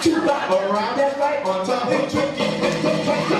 Two back around, that's right, on top, it's tricky, it's so tricky.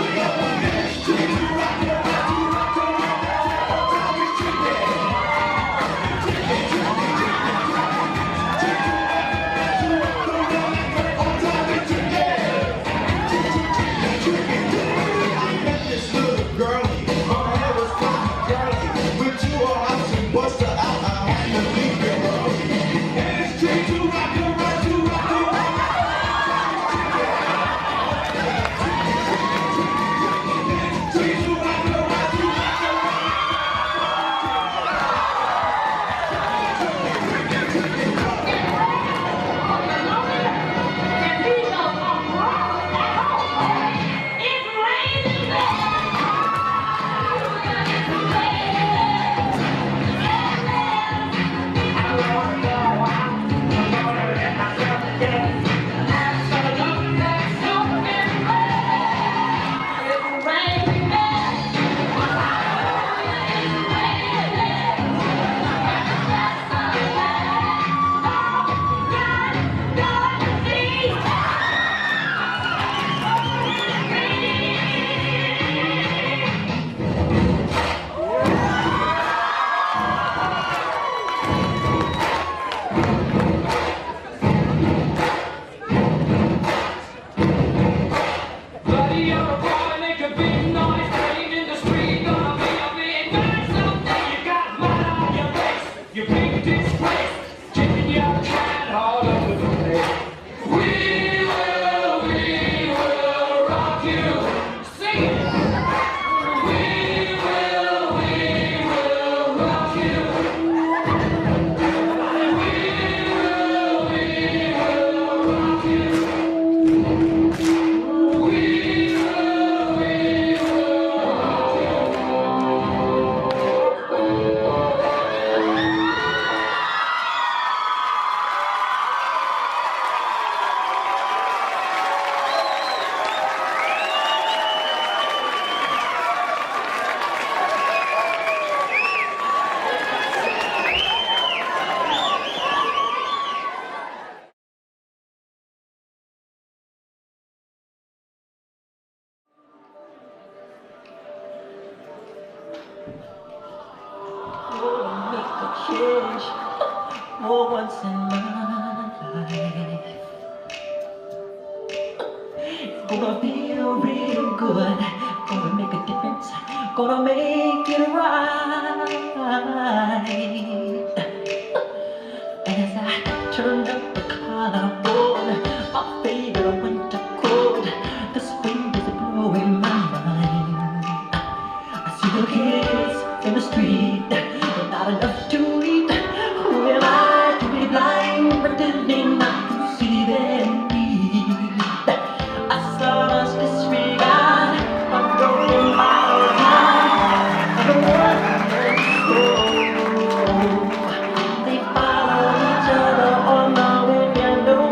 Change for once in my life. It's gonna feel real good. Gonna make a difference. Gonna make it right. As I turned up the collar on my favorite winter coat, this wind is blowing my mind. I see the kids in the street, but not enough to eat. Who am I to be blind, pretending not to see them eat? I saw us disregard a broken bottle time, and the one they follow each other on the window.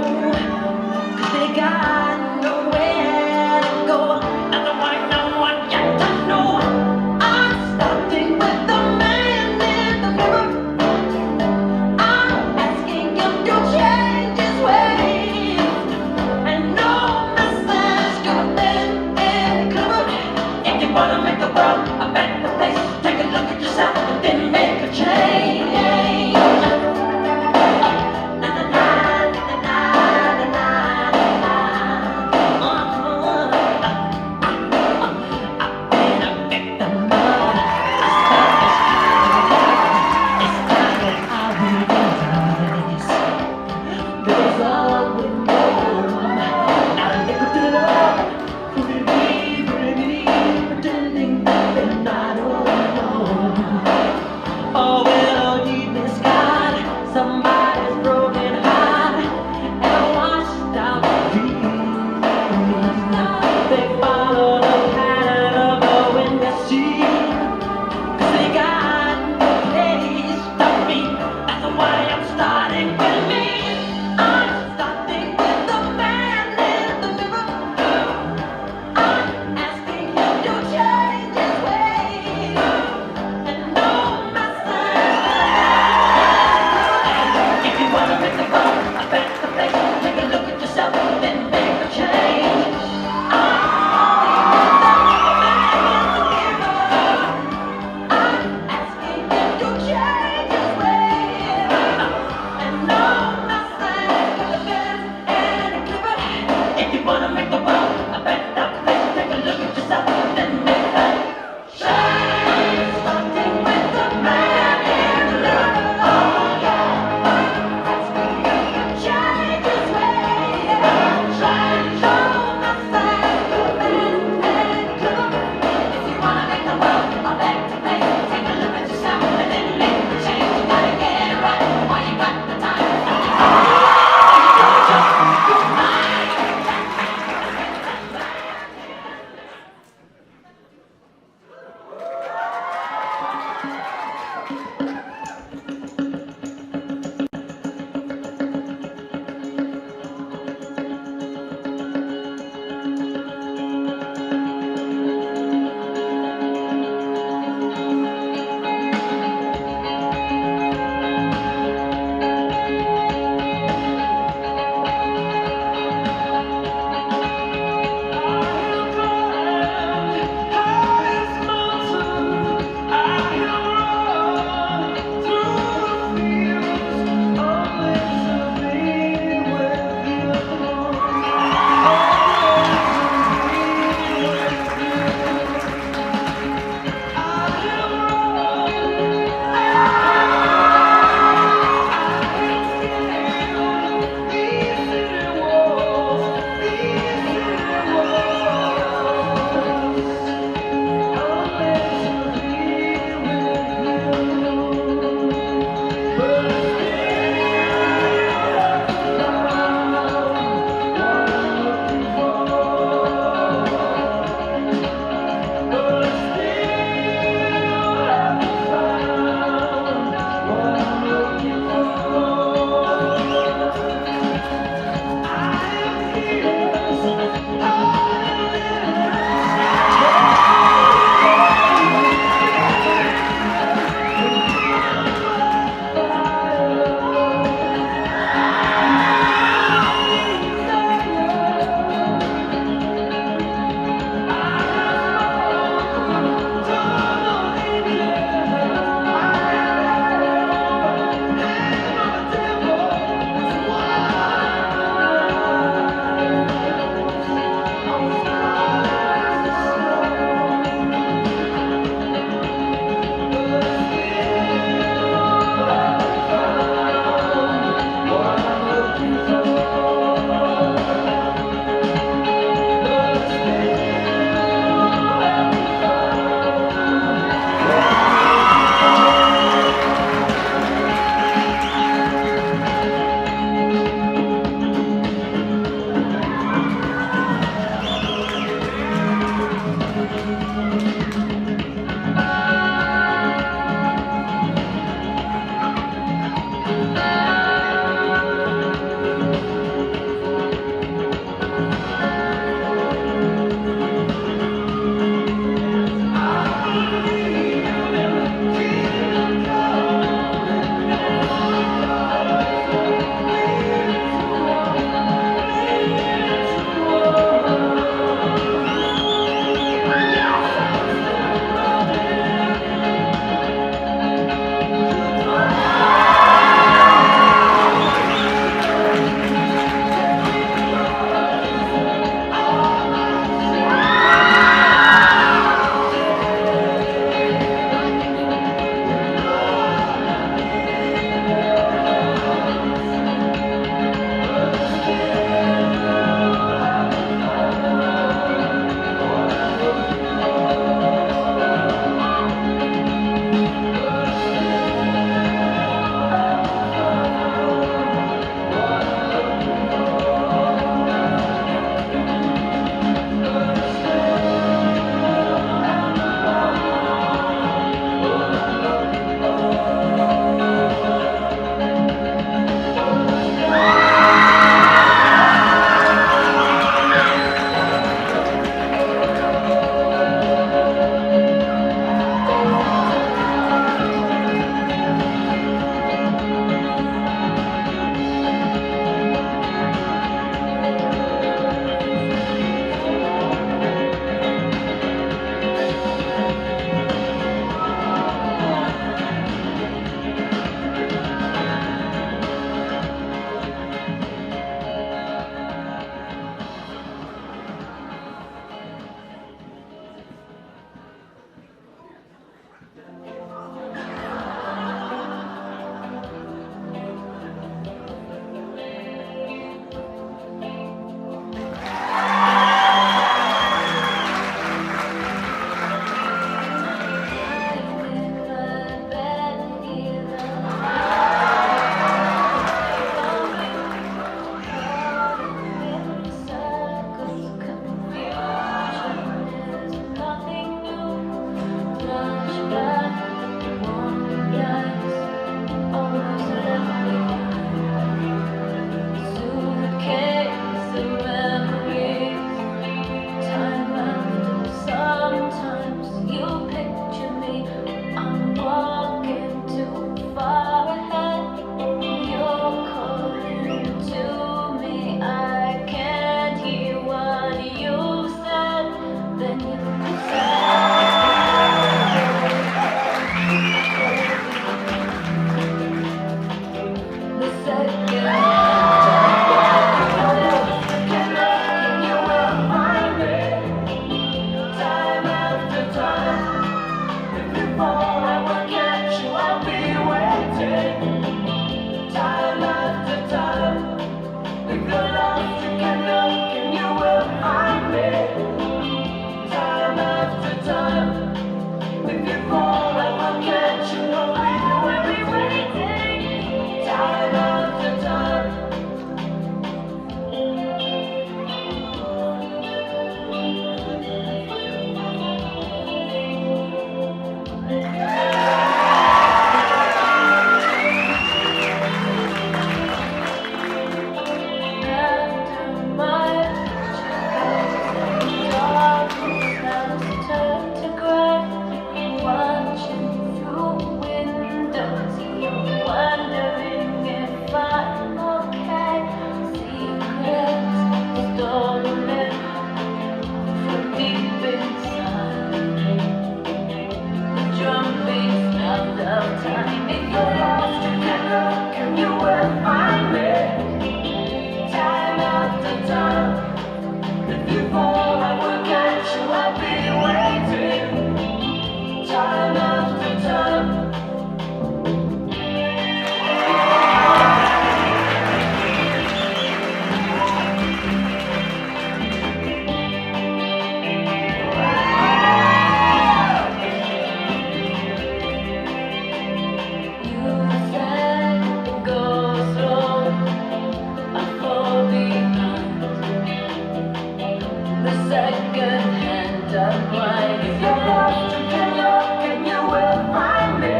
the second-hand unwind. If you're lost, can you will find me.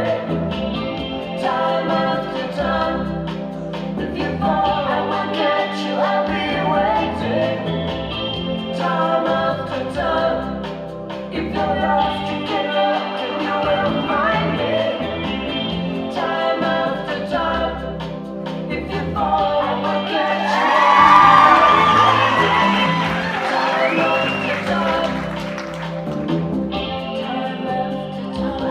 Time after time. If you fall, I will catch you, I'll be waiting. Time after time. If you're lost, you will find me. Time after time. If you fall, I will catch you. Time after time. Time after time.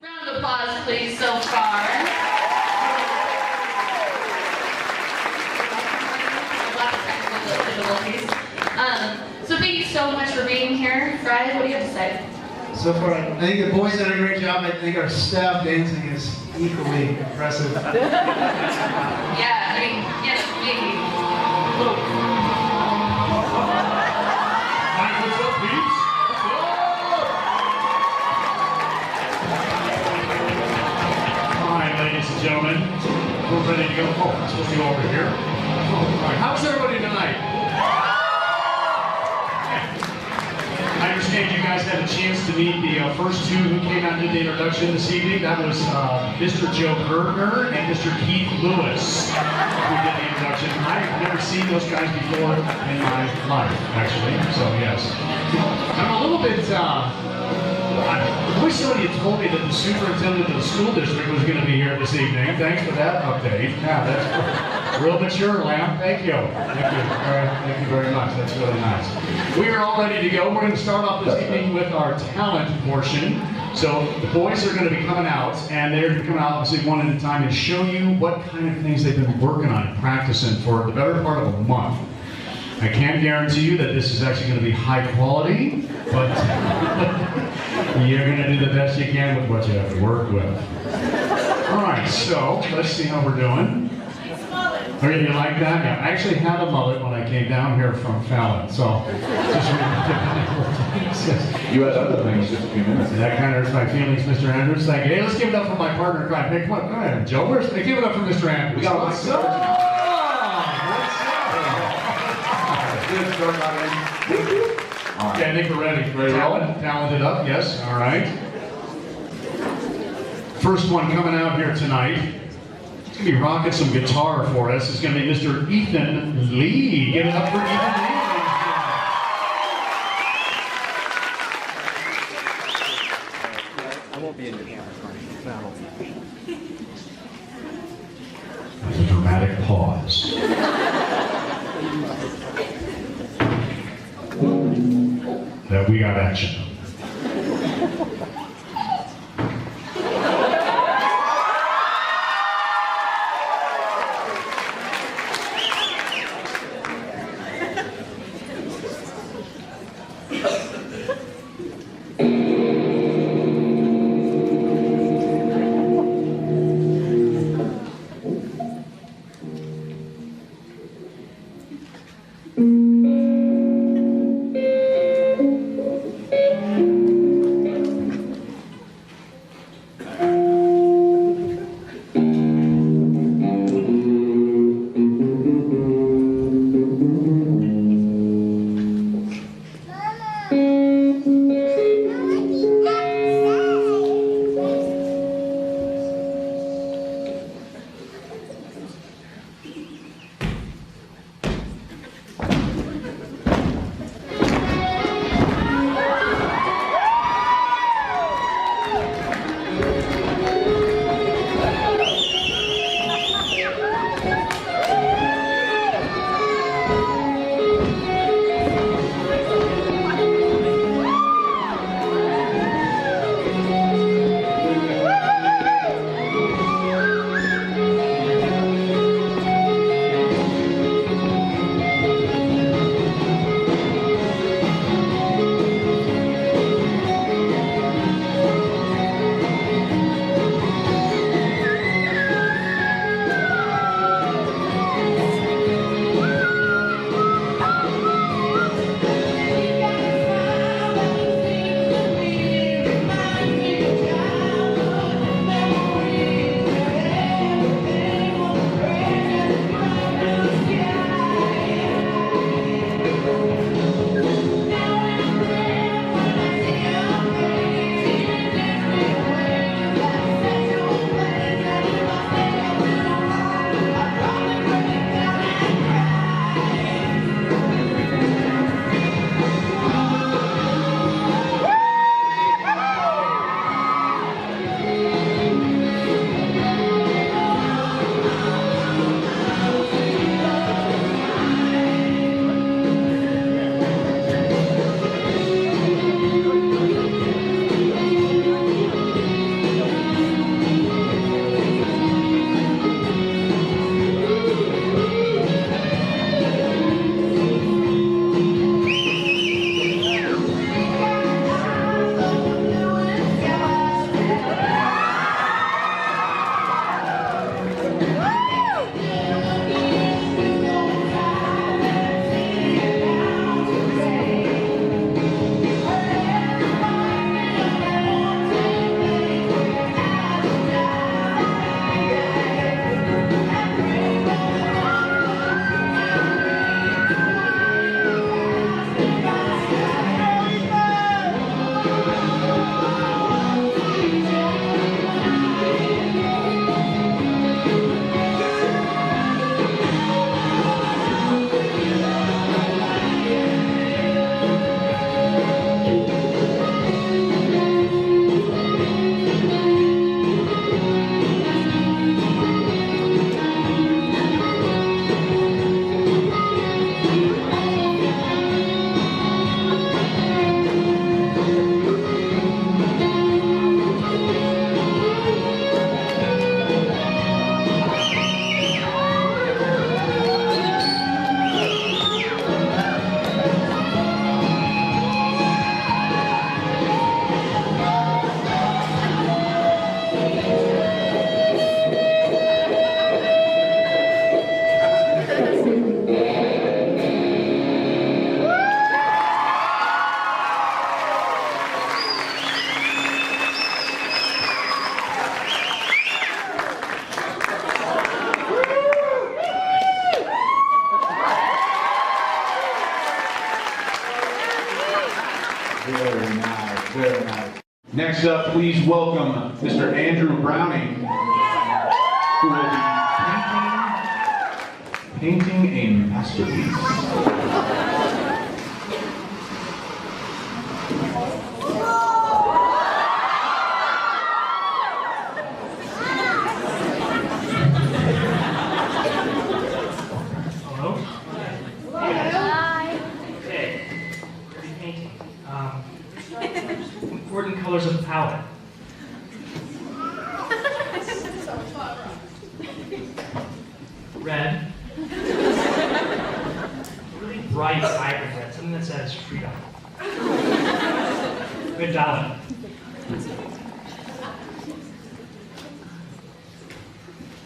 Round of applause, please, so far. A lot of technical difficulties. So thank you so much for being here. Friday, what do you have to say? So far, I think the boys did a great job. I think our staff dancing is equally impressive. Yeah, I mean, yes, maybe. Mike, what's up, peeps? All right, ladies and gentlemen, we're ready to go. Oh, I'm supposed to go over here. Oh, all right. How's everybody tonight? I understand you guys had a chance to meet the first two who came out and did the introduction this evening. That was Mr. Joe Bergner and Mr. Keith Lewis who did the introduction. I've never seen those guys before in my life, actually, so yes. I'm a little bit, I wish somebody had told me that the superintendent of the school district was going to be here this evening. Thanks for that update. Yeah, that's real mature, Lamb. Thank you. Thank you. Thank you very much. That's really nice. We are all ready to go. We're going to start off this evening with our talent portion. So the boys are going to be coming out, and they're going to come out obviously one at a time and show you what kind of things they've been working on and practicing for the better part of a month. I can't guarantee you that this is actually going to be high quality, but you're going to do the best you can with what you have to work with. All right, so let's see how we're doing. Okay, you like that? Yeah, I actually had a mullet when I came down here from Fallon, so just You had other things just a few minutes ago. that kind of hurts my feelings, Mr. Andrews. Thank you. Hey, let's give it up for my partner in crime. Hey, come on, go ahead, Joe. Hey, give it up for Mr. Andrews. We got a What's lot up? Good start already. All Okay, I right. think we're ready. Talented up, yes. All right. First one coming out here tonight. He's going to be rocking some guitar for us. It's going to be Mr. Ethan Lee. Give it up for Ethan Lee. I won't be in your camera. No, I won't be. With a dramatic pause. That we got action. Very nice, very nice. Next up, please welcome Mr. Andrew Browning, who will be painting a masterpiece. Hello? Okay. Pretty painting. Important colors of the palette. Red. Really bright, vibrant red. Something that says freedom. Good dollar.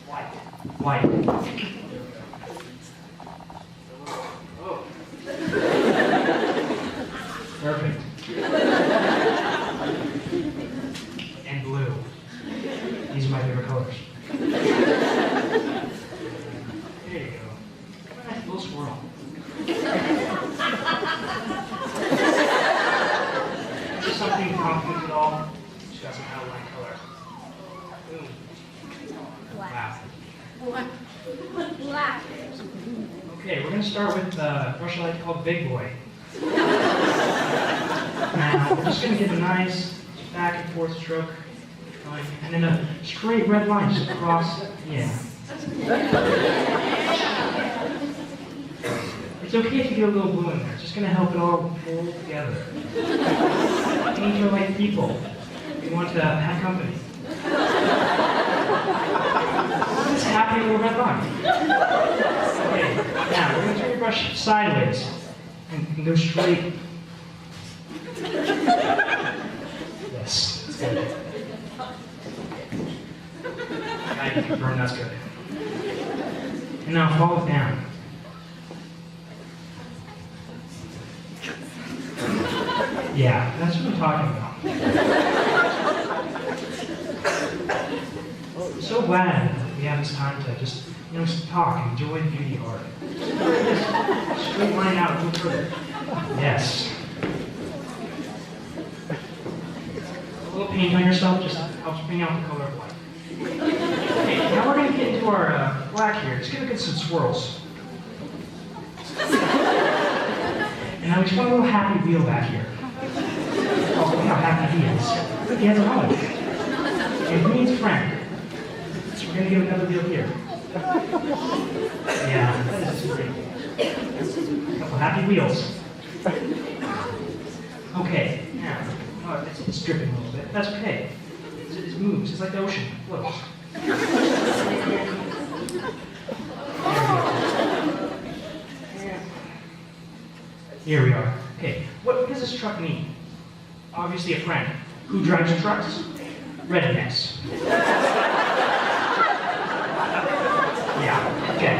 White. White. Oh. Perfect. And blue. These are my favorite colors. There you go. Nice little swirl. Just something confident at all. Just got some outline color. Boom. Wow. Okay, we're going to start with the brush I like to call Big Boy. Now, we're just going to get a nice back and forth stroke, and then a straight red line just across. Yeah. It's okay if you get a little blue in there. It's just going to help it all pull together. Paint are like people. We want to have company. What's happening with a red line? Okay, now we're going to turn your brush sideways and go straight. Yes, that's good. Got it, burn, that's good. And now follow it down. Yeah, that's what I'm talking about. I'm so glad we have this time to just, talk and enjoy the beauty of art. Just straight line out, go further. Yes. A little paint on yourself just helps bring out the color of white. Okay, now we're going to get into our black here. Just gonna get some swirls. And now we just want a little happy wheel back here. Oh, look how happy he is. He has a home. And he needs a friend. So we're going to give another wheel here. Yeah, that is great. A couple happy wheels. Okay, now, it's dripping a little bit. That's okay. It moves. It's like the ocean. It floats. Here we are. Okay, what does this truck mean? Obviously a friend. Who drives trucks? Rednecks. Yeah, okay.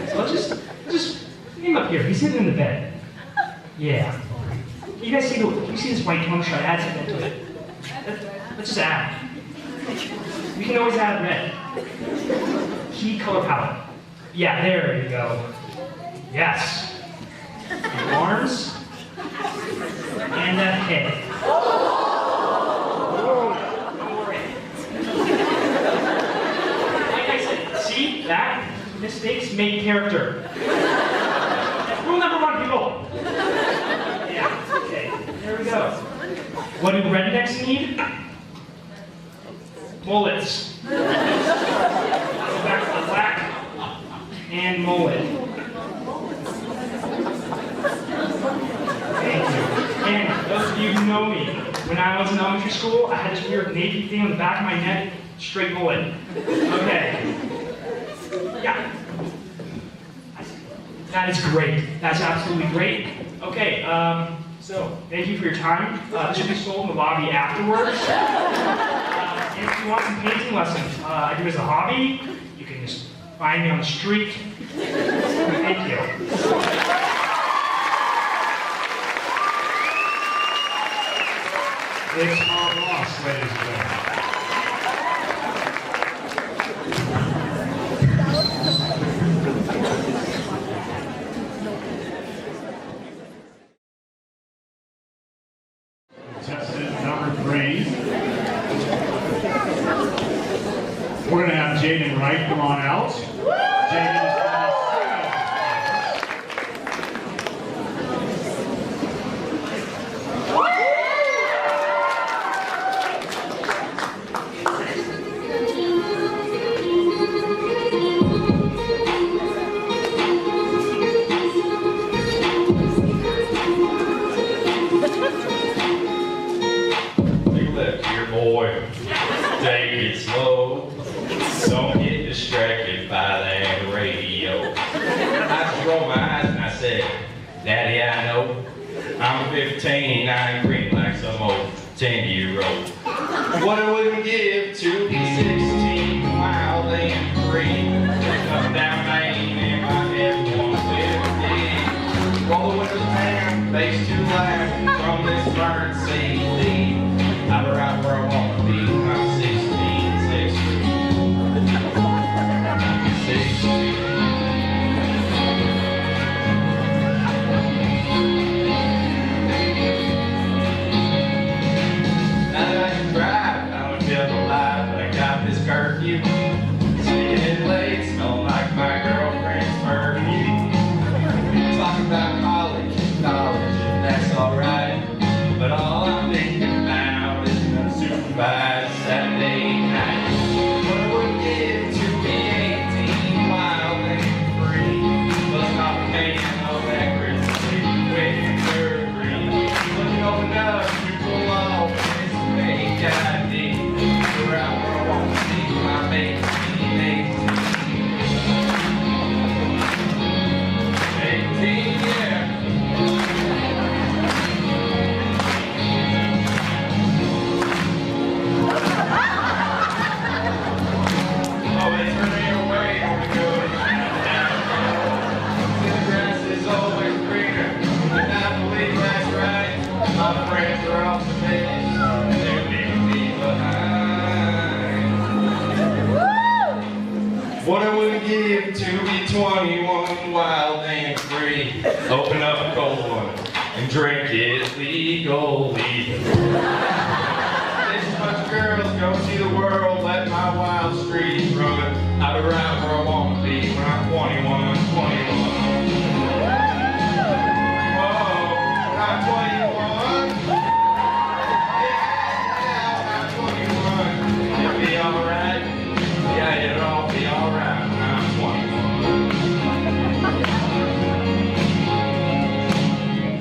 So let's just get him up here. He's sitting in the bed. Yeah. You guys see this white tone? Should I add something to it? Let's just add. We can always add red. Key color palette. Yeah, there you go. Yes. And arms. And a head. Don't worry. Like I said, see that? Mistakes make character. Rule number 1, people. Yeah, okay. There we go. What do rednecks need? Mullets. Go back to the black and mullet. Thank you. And those of you who know me, when I was in elementary school, I had this weird navy thing on the back of my neck, straight mullet. Okay. Yeah. That is great. That's absolutely great. Okay, so thank you for your time. This will be sold in the lobby afterwards. And if you want some painting lessons, I do as a hobby. You can just find me on the street. Thank you. It's our loss, ladies and gentlemen. right, come on out. Jaden is boy, take it slow. Don't get distracted by that radio. I just rolled my eyes and I said, Daddy, I know I'm 15 and I ain't green like some old 10-year-old. What I wouldn't give to be 16, wild and free. Up down Main and my head 150. Roll the windows down, face to left from this bird CD. I'm right where I want to be when I'm 16, 16. Now that I can drive, I don't feel alive, but I got this curfew. Sneaking in late, smelling like my girlfriend's perfume. Talking about college, and that's alright. But all I'm thinking about is supervised Saturday night. What I would give to be 18, wild and free. Let's not pay no that Christmas with third green. Looking old enough to pull off this fake ID. We're out where I want to see my mate. 18, yeah. My friends are off the page, and they're leaving me behind. What I wouldn't give to be 21, wild and free. Open up a cold one and drink it legally. There's a bunch of girls go see the world, let my wild streets run. I'll be right where I want to be when I'm 21, 21.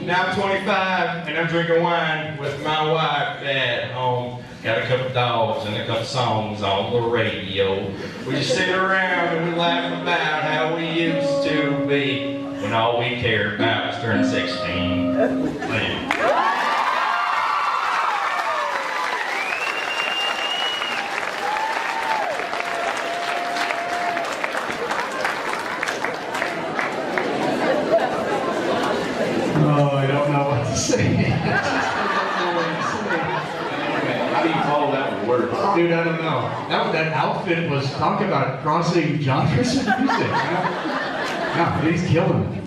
Now I'm 25 and I'm drinking wine with my wife at home. Got a couple dogs and a couple songs on the radio. We just sit around and we laugh about how we used to be when all we cared about was turning 16. Man. Oh, I don't know what to say. How do you follow that with words? Dude, I don't know. That outfit was, talk about crossing genres of music. Yeah, he's killing it.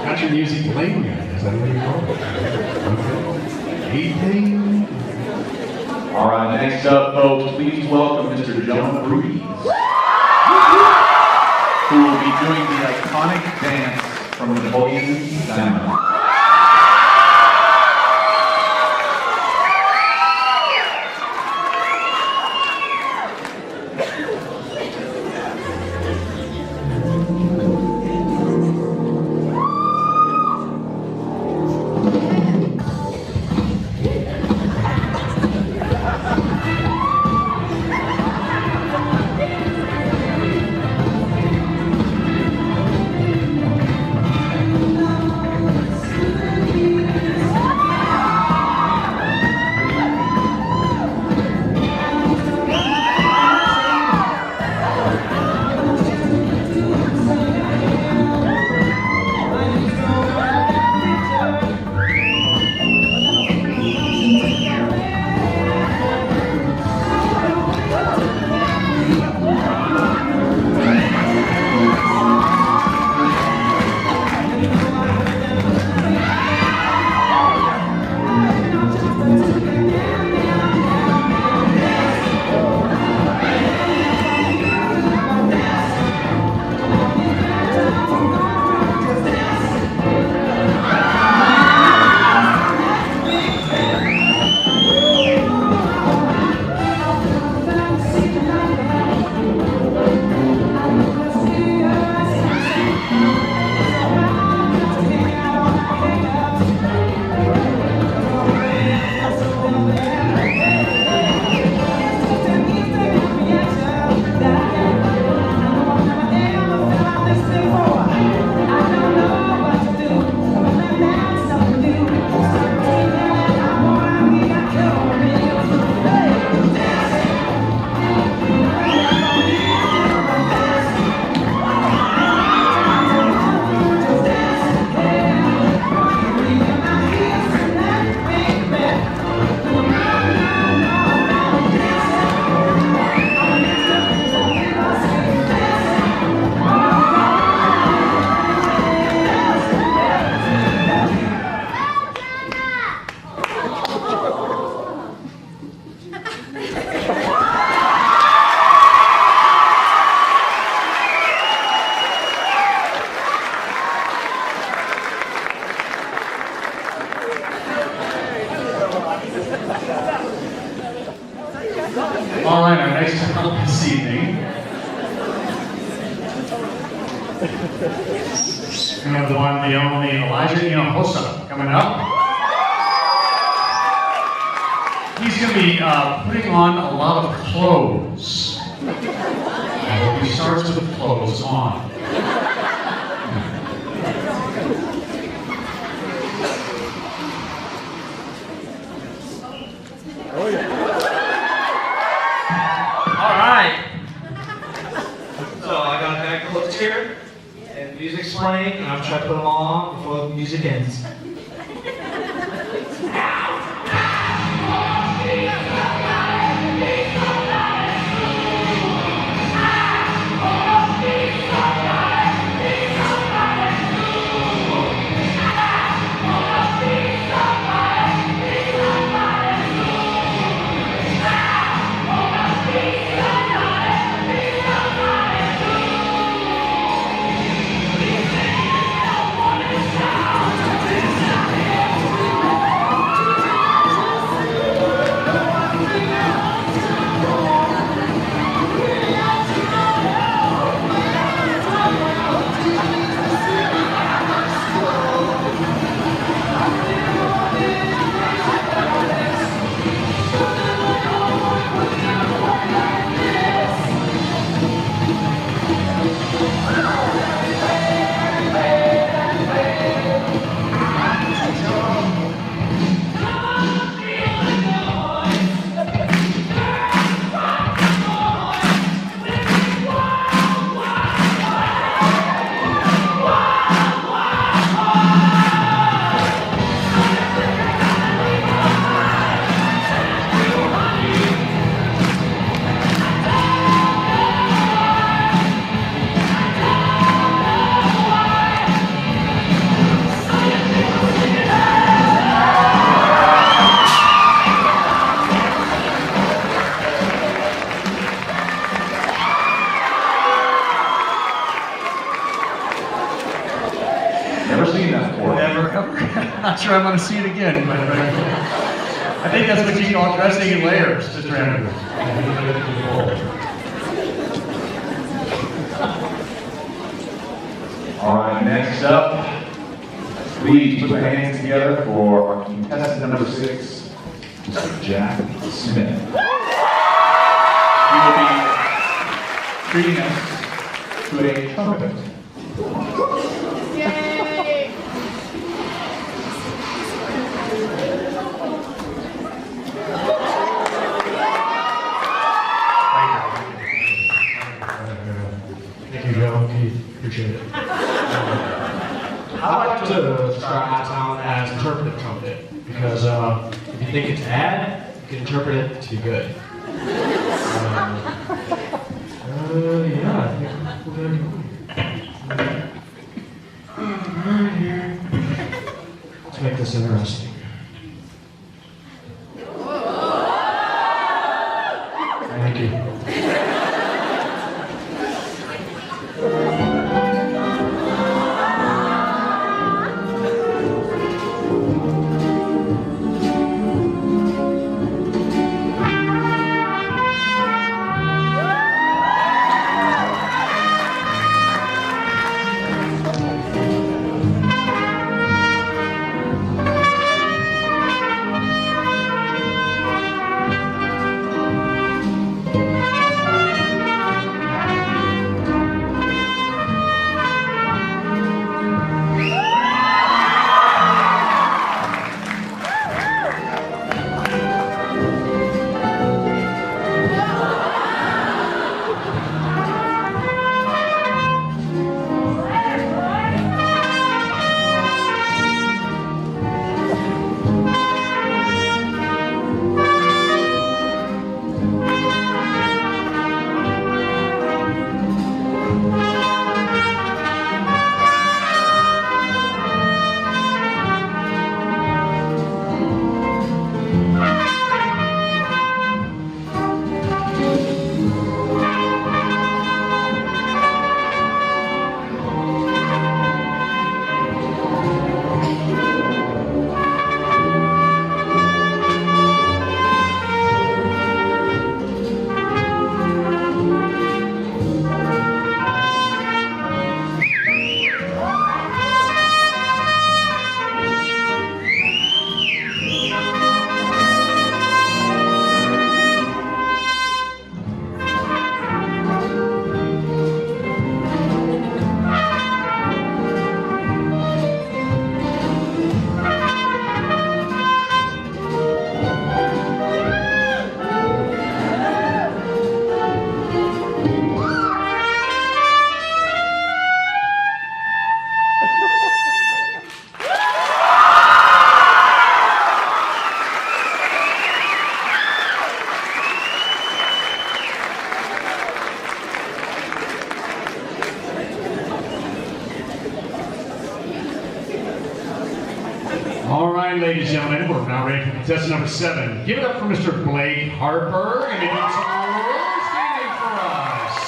Country music lane, is that what you call it? Okay. 18. All right, next up, folks, please welcome Mr. Jonah Ruiz, who will be doing the iconic dance from Napoleon Dynamite. All right, our next couple this evening. We have the one, the only Elijah Hinojosa coming up. He's going to be putting on a lot of clothes. He starts with the clothes on. All right. So I got a bag of clothes here, and music's playing, and I'm trying to put them all on before the music ends. Never seen that before. Never, ever. Not sure I'm going to see it again, but I think that's what you call dressing in layers, Mr. Andrew. All right, next up, please put your hands together for our contestant number 6, Mr. Jack Smith. He will be treating us to a trumpet. Thank you, Joe. Appreciate it. I like to describe my talent as interpretive trumpet because if you think it's bad, you can interpret it to be good. Yeah, I think we're going to right here. Let's make this interesting. Thank you. All right, ladies and gentlemen, we're now ready for contestant number 7. Give it up for Mr. Blake Harper, and he does some roller skating for us.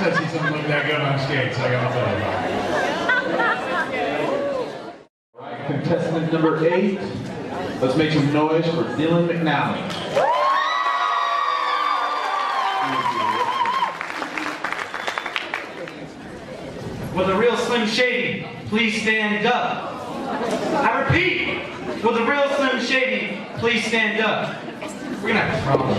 I've seen someone look that good on skates, I gotta tell you. All right, contestant number 8. Let's make some noise for Dylan McNally. Will the real Slim Shady please stand up? I repeat, will the real Slim Shady please stand up? We're gonna have a problem.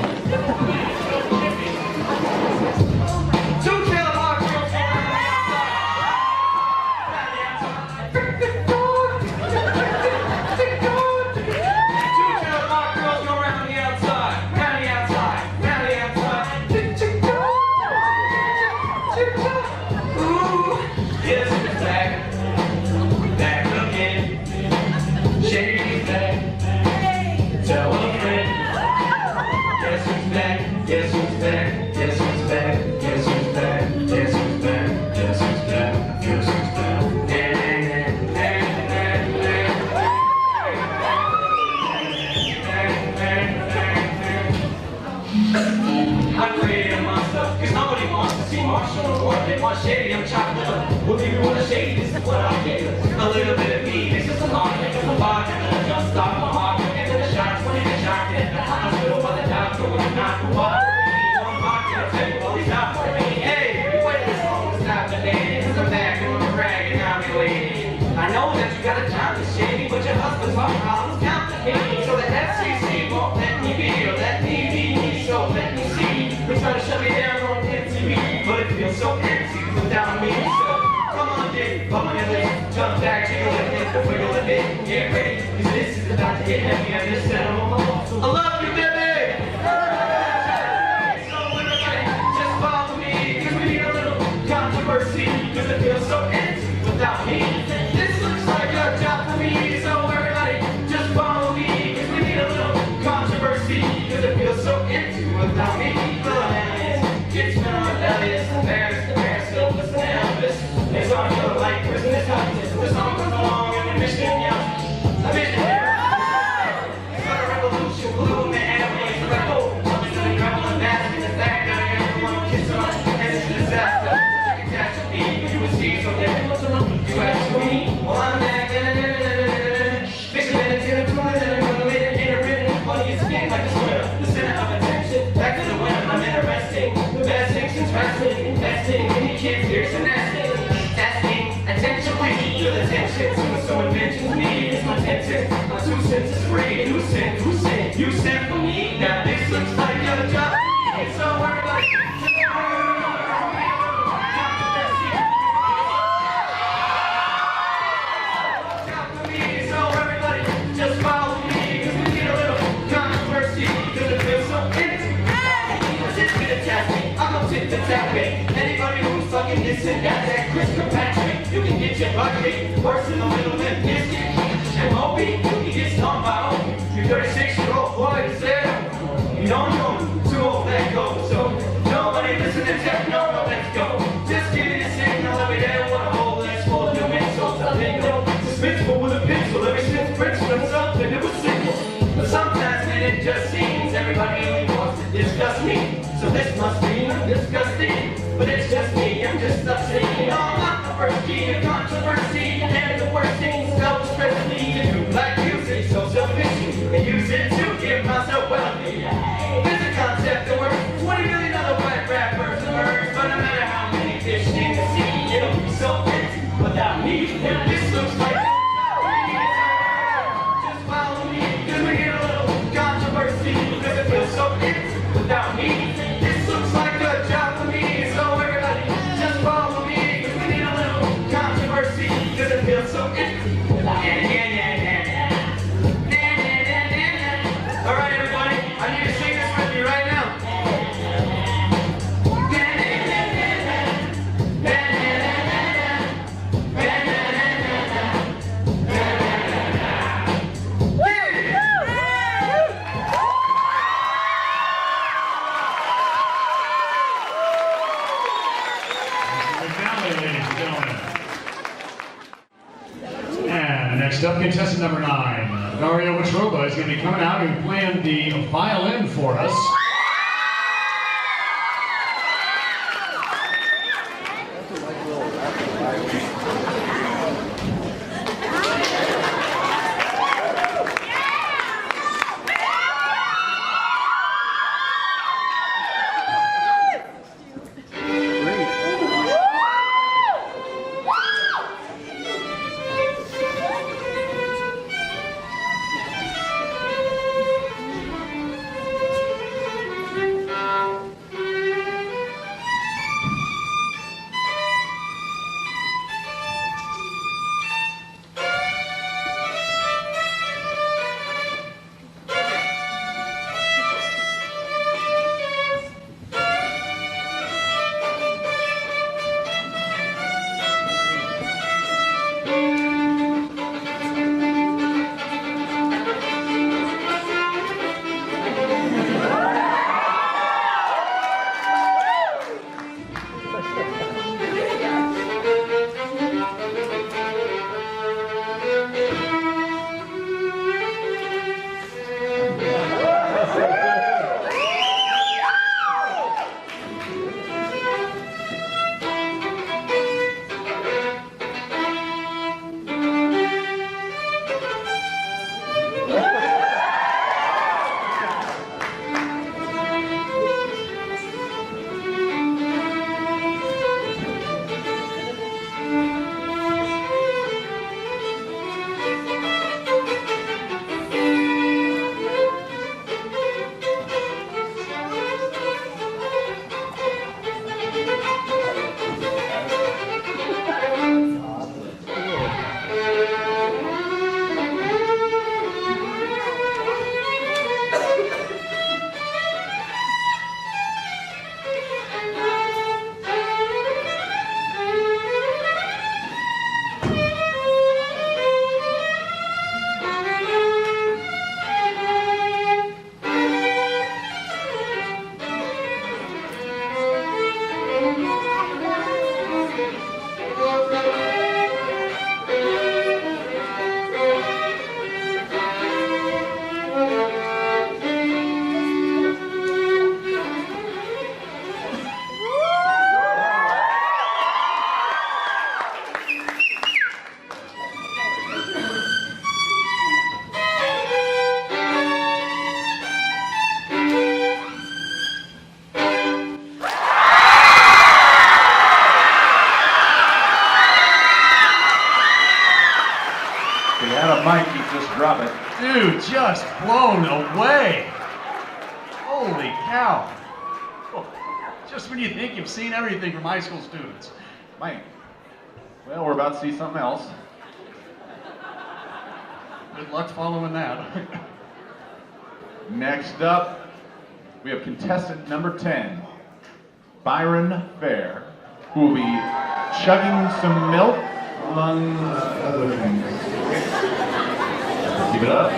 Shady, I'm chocolate. What do you want to shady? This is what I'll get. A little bit of me, this is a lot. It's a vodka, just stop my heart. Into the shots, when it's shocked at the hospital, while the doctor was not the water. One vodka, I'll tell you, well, he's not for me. Hey, we waited this long to stop the day. I'm back and I'm bragging, I'm related. I know that you got a job that's shady, but your husband's heart problems complicated. So the FCC won't let me be, or let me be, so let me see. They try to shut me down on MTV, but it feels so empty. Down me, so come on, Dick, bum on your lips, jump back, jiggle a hip, wiggle a bit, get ready, cause this is about to get heavy, I just said I'm on my I love you, baby! So everybody, just follow me, cause we need a little controversy, cause it feels so empty without me. This looks like a job for me, so everybody, just follow me, cause we need a little controversy, cause it feels so empty without me. It's not rebellious, it's on your life, prison is hot. The song comes along and we mission young. A visionary. It's not a revolution, blue in the airways, the rebel. It's an incredible mask in the fact that everyone kiss on. And it's a disaster, it's a catastrophe. You would see so different. You ask me, well I'm back. Fixing minutes in a toilet, and I'm gonna make it intermittent. Funny it's a game like a swimmer. The center of attention. Back to the winner, I'm interesting. The best thing since wrestling. Investing in your kids, here's the nesting. Attention, please, feel attention. So inventions me, it's my senses. My 2 cents is free. 2 cents, 2 cents. You sent for me. Now this looks like your job. So everybody. Just follow me, cause we need a little controversy, cause it feels so empty. Just gonna test me, I'm gonna sit the tap it. Anybody who's fucking this and that Chris Kirkpatrick, you can get your butt kicked, worse than the middle lip biscuit. And Moby, you can get stung by Opie. You 36-year-old boy is there. You don't know him, too old, let go. So, nobody listen to tech, no, let's go. Just give me the signal, every day I want a whole list full of new insults. I think no, dismissal with a pencil, every since Prince was something that was simple. But sometimes, man, it just seems everybody only wants to discuss me. So this must be disgusting, but it's just me, I'm just obscene. No, I'm the first key of controversy, and the worst things don't stress me to do. Like music, so self-pity, and use it to give myself wealthy. There's a concept that works, 20 million other white rappers emerge, but no matter how many fish in the sea, it'll be so empty without me. And this looks like just follow me, cause we get a little controversy, because it feels so empty without me. This looks like a job for me, so everybody just follow me, cause we need a little controversy, cause it feels so empty without me. Alright everybody, I need to sing this with you right now. And next up, contestant number 9, Dario Watroba is going to be coming out and playing the violin for us. you had a mic, you just drop it. Dude, just blown away. Holy cow. Oh, just when you think you've seen everything from high school students. Mike. Well, we're about to see something else. Good luck following that. Next up, we have contestant number 10, Byron Fair, who will be chugging some milk among other things. Keep it up.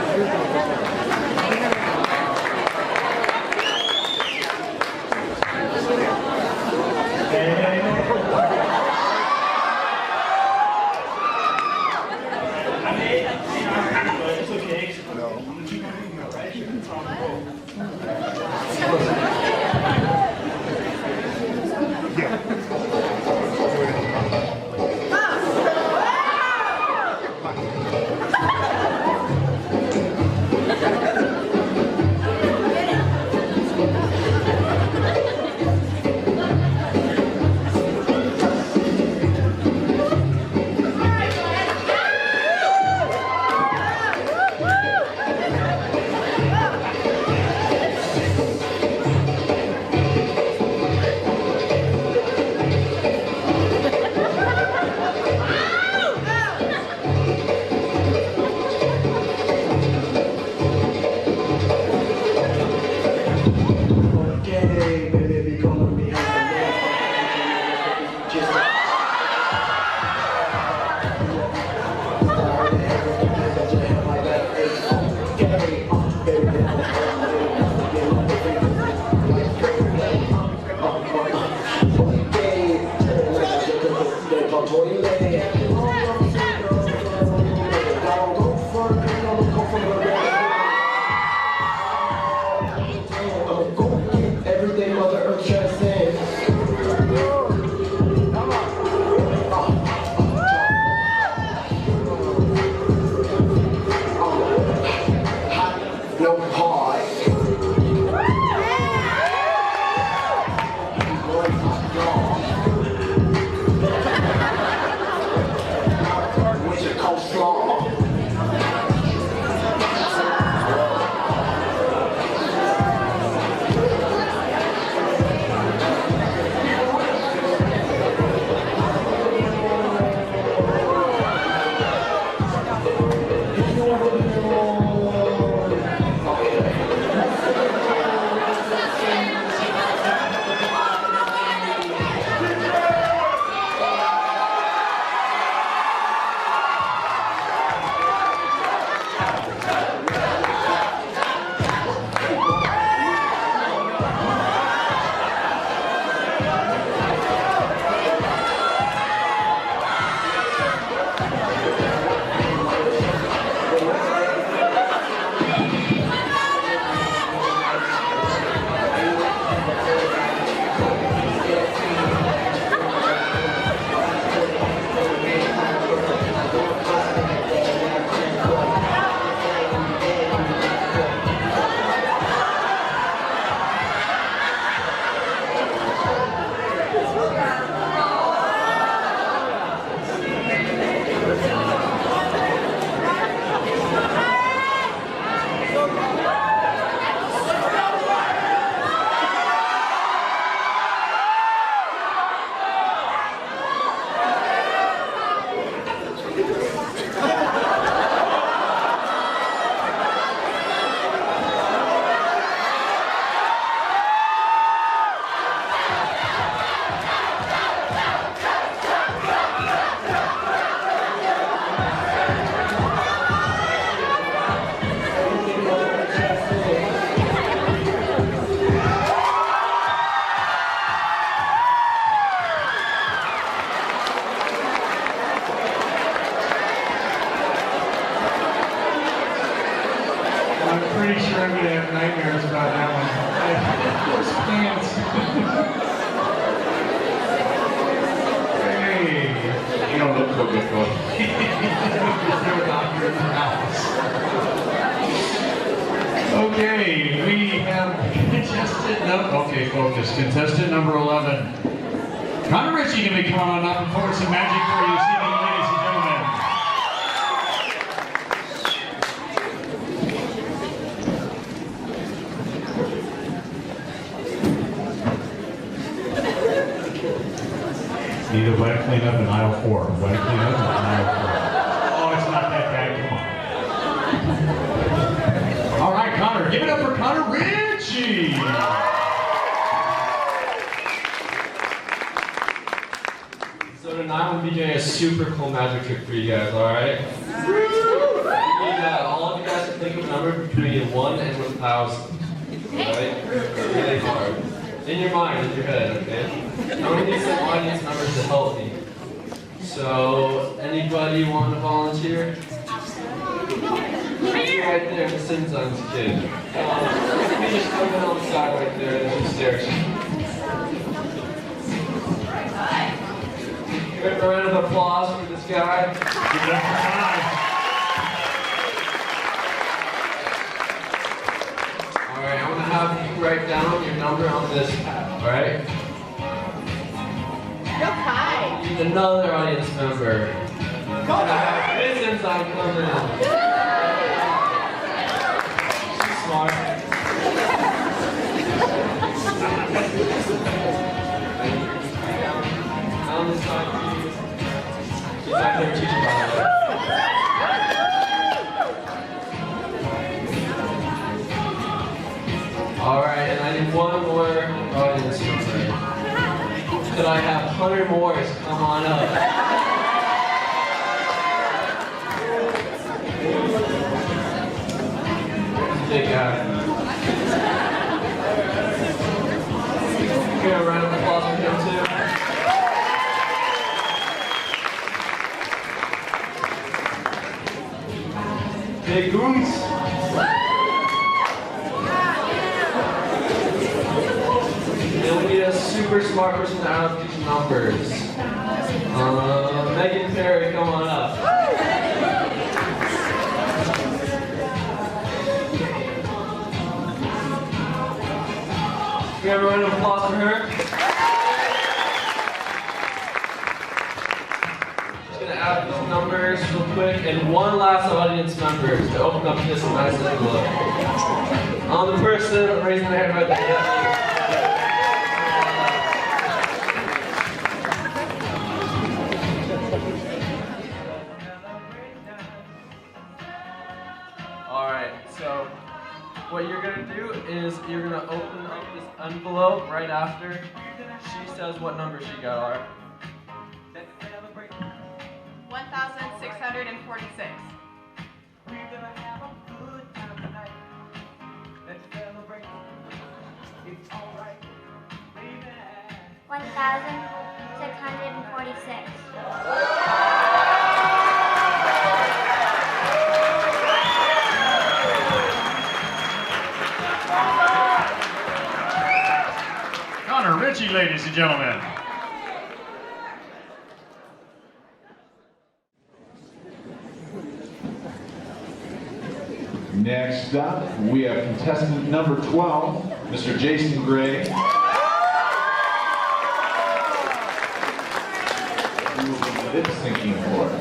pretty sure I'm gonna have nightmares about that one. Those pants. Hey. You don't look so good, though. They're a doctor in the house. Okay, we have contestant number. Okay, focus. Contestant number 11. Connor Ritchie can be coming on up and forward some magic for you this evening, ladies and gentlemen. need a wet cleanup in aisle 4. Wet cleanup in aisle 4. Oh, it's not that bad. Come on. All right, Connor. Give it up for Connor Ritchie. So tonight I'm gonna be doing a super cool magic trick for you guys, alright? All of you guys can think of a number between 1 and 1,000. Right? Really hard. In your mind, in your head, okay? I'm gonna need some audience members to help me. So, anybody want to volunteer? You're right there, the Simpsons kid. You just come in on the side right there, there's some stairs. Give a round of applause for this guy. Give it up for Connor. Alright, I'm gonna have you write down your number on this pad, alright? Okay. Need another audience member. Go ahead. Vincent's on coming in. She's smart. On this side, please. She's back there teaching, by the way. Alright, and I need one more audience member. Could I have Hunter Morris come on up? Big guy. Give a round of applause for him too. Big Goose. And we need a super smart person to add up these numbers. Megan Perry, come on up. Can we have a round of applause for her? Just gonna add these numbers real quick, and one last audience member to open up this nice envelope. On the person raising their hand right there. Alright, so what you're gonna do is you're gonna open up this envelope right after she says what number she got, alright? 1,646. Connor Ritchie, ladies and gentlemen. Next up, we have contestant number 12, Mr. Jason Gray. Who will be lip syncing for us.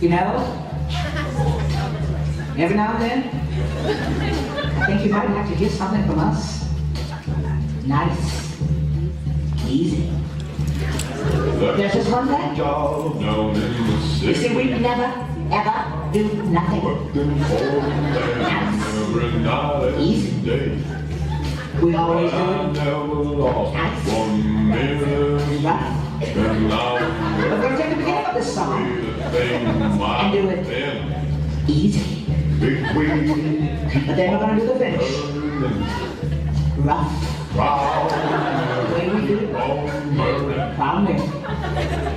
You know, every now and then, I think you might have to hear something from us. Nice, easy. There's just one thing. You see, we never, ever do nothing. Nice, easy. We always do it nice, rough. But we're going to take the beginning of this song and do it easy. But then we're going to do the finish. Rough. The way we do it. Rounding.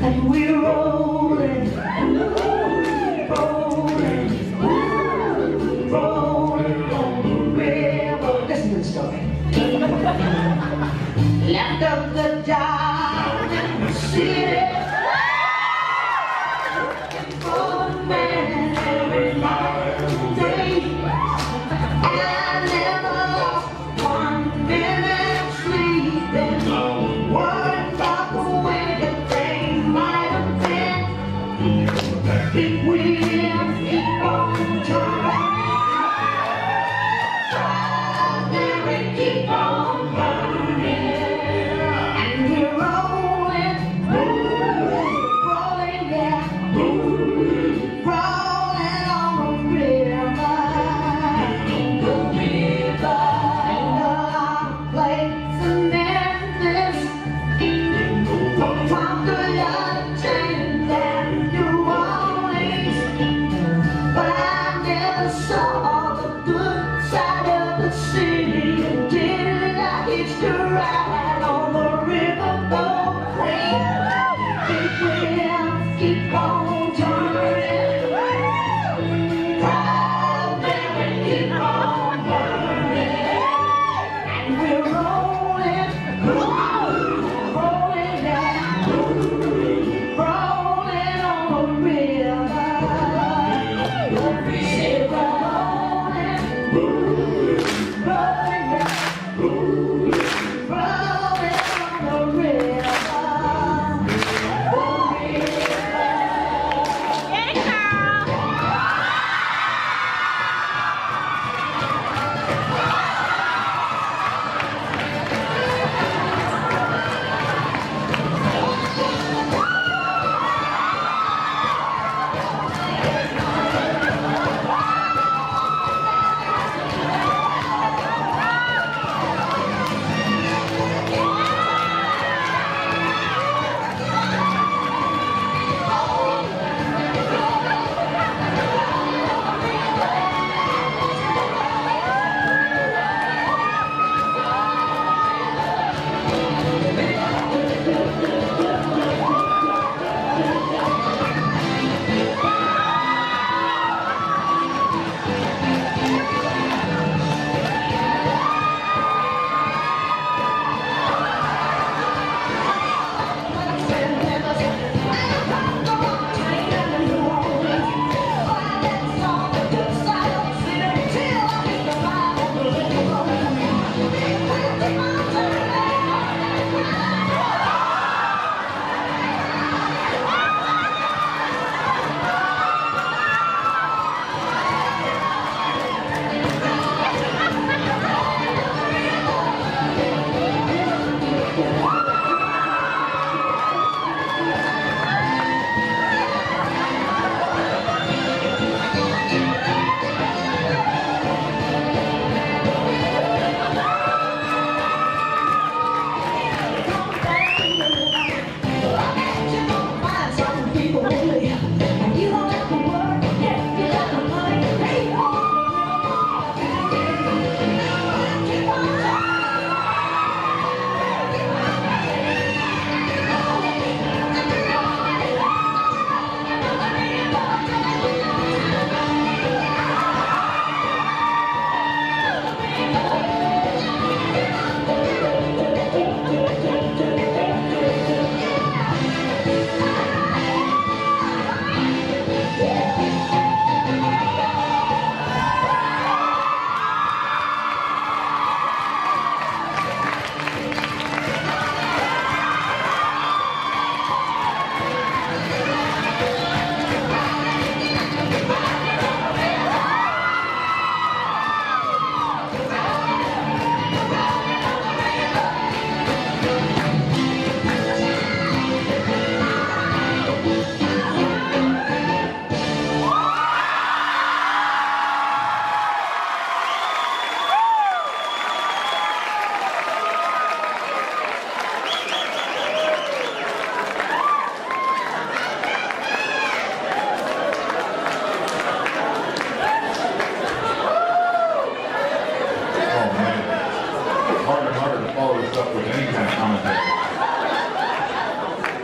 And we're rolling. story. Left up the job in the city, looking for a man every night and day. I never lost 1 minute of sleep, and I worried about the way that things might have been if we didn't keep on trying. Keep on burning, and we're rolling, rolling, yeah, rolling on the river, and our place in Memphis, from the Chain and New Orleans, but I never saw the good side of the city. It's to ride on the riverboat train. It will keep on turning, proud and keep on burning, and we're rolling, rolling down, rolling on the river, say rolling, rolling down, rolling on the river.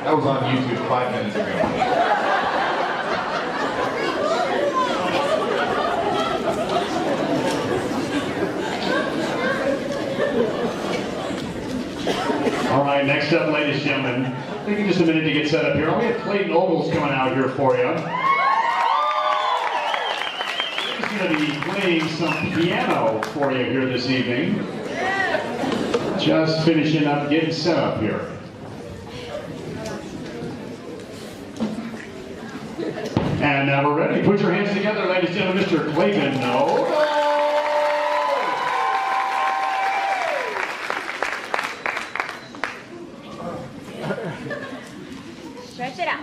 That was on YouTube 5 minutes ago. right, next up, ladies and gentlemen, taking just a minute to get set up here. We have Clayton Ogles coming out here for you. He's going to be playing some piano for you here this evening. Just finishing up, getting set up here. And now we're ready. Put your hands together, ladies and gentlemen, Mr. Clayton Ogles. Stretch it out.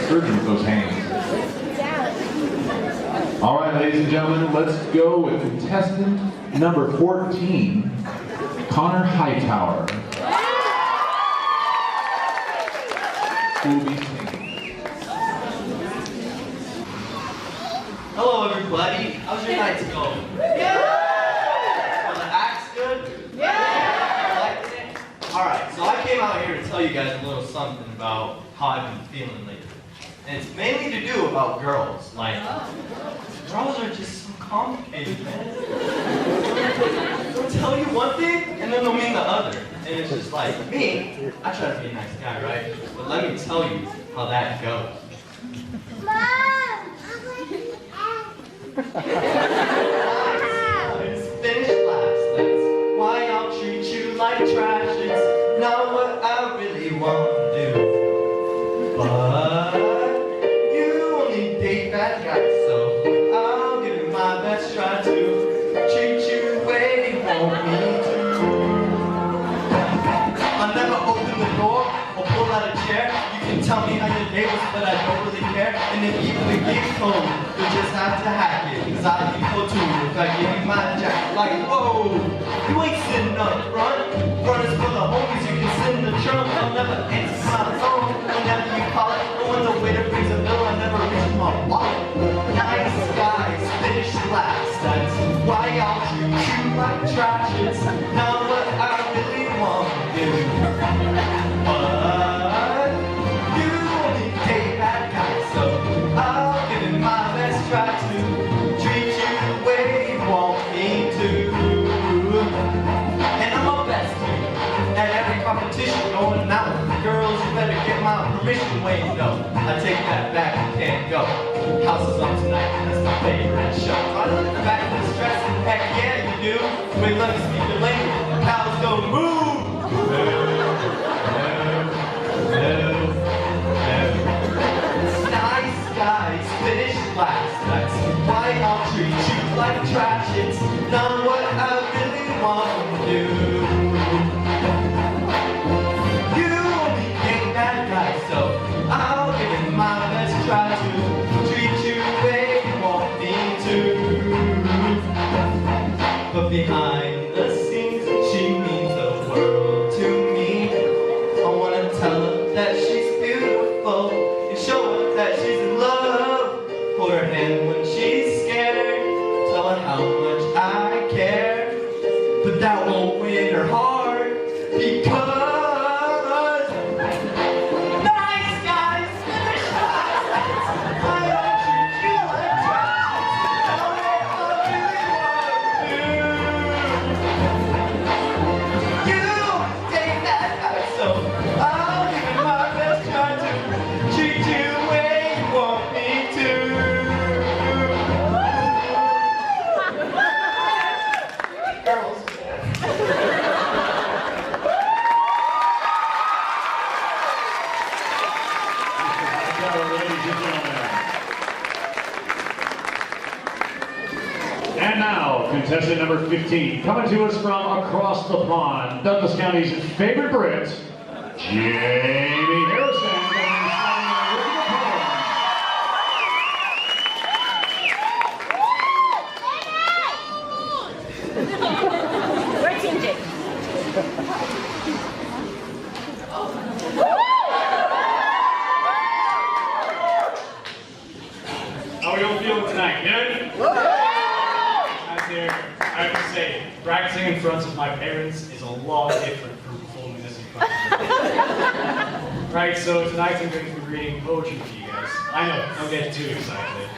With those hands. All right, ladies and gentlemen, let's go with contestant number 14, Connor Hightower. Who will be singing. Hello, everybody. How's your night going? Yeah. Well, the act's good? Yeah. Liked it? All right, so I came out here to tell you guys a little something about how I've been feeling lately. And it's mainly to do about girls. Like, girls are just so complicated, man. They'll tell you one thing, and then they'll mean the other. And it's just like, me, I try to be a nice guy, right? But let me tell you how that goes. It's finished last, that's why I'll treat you like trash. It's not what I really want to do. But you only date bad guys, so I'll give it my best try to treat you the way you want me to. I'll never open the door or pull out a chair. You can tell me how your day was, but I don't really care. And if even the game's cold, you'll just have to hack it. Cause I'll be cold too if I give you my jacket. Like, whoa, you ain't sitting up front. Front is for the homies, you can sit in the trunk. I'll never answer my phone whenever you call it. But when the waiter brings a bill, I never reach my wallet. Nice guys finish last. That's why I'll treat you like trash. It's not what I really want to do. But you only date bad guys, so I'll give it my best try to treat you the way you want me to. And I'm a bestie at every competition going out with the girls. You better without permission, wait, no. I take that back, you can't go. House is on tonight, that's my favorite show. I look back at this dress, and heck yeah, you do. Wait, let me speak your language. Cows go moo! Nice guys, finish last. That's why I'll treat you like trash. It's not what I really want to do. You only ain't that guy, so I'll give it my best try to treat you the way you want me to. But behind the scenes, she means the world to me. I wanna tell her that she's beautiful and show her that she's in love. Hold her hand when she's scared, tell her how much I care. But that won't win her heart because nice guys finish last. I don't treat you like trash. That's the way I really want to. You take that out, so I'll give it my best try to treat you the way you want me to. Girls. And now, contestant number 15, coming to us from across the pond, Douglas County's favorite Brit, Jamie Harrison. We're Team Jake. How are you all feeling tonight? Good? I have to say, practicing in front of my parents is a lot different from performing this in front of them. Right, so tonight I'm going to be reading poetry for you guys. I know, don't get too excited.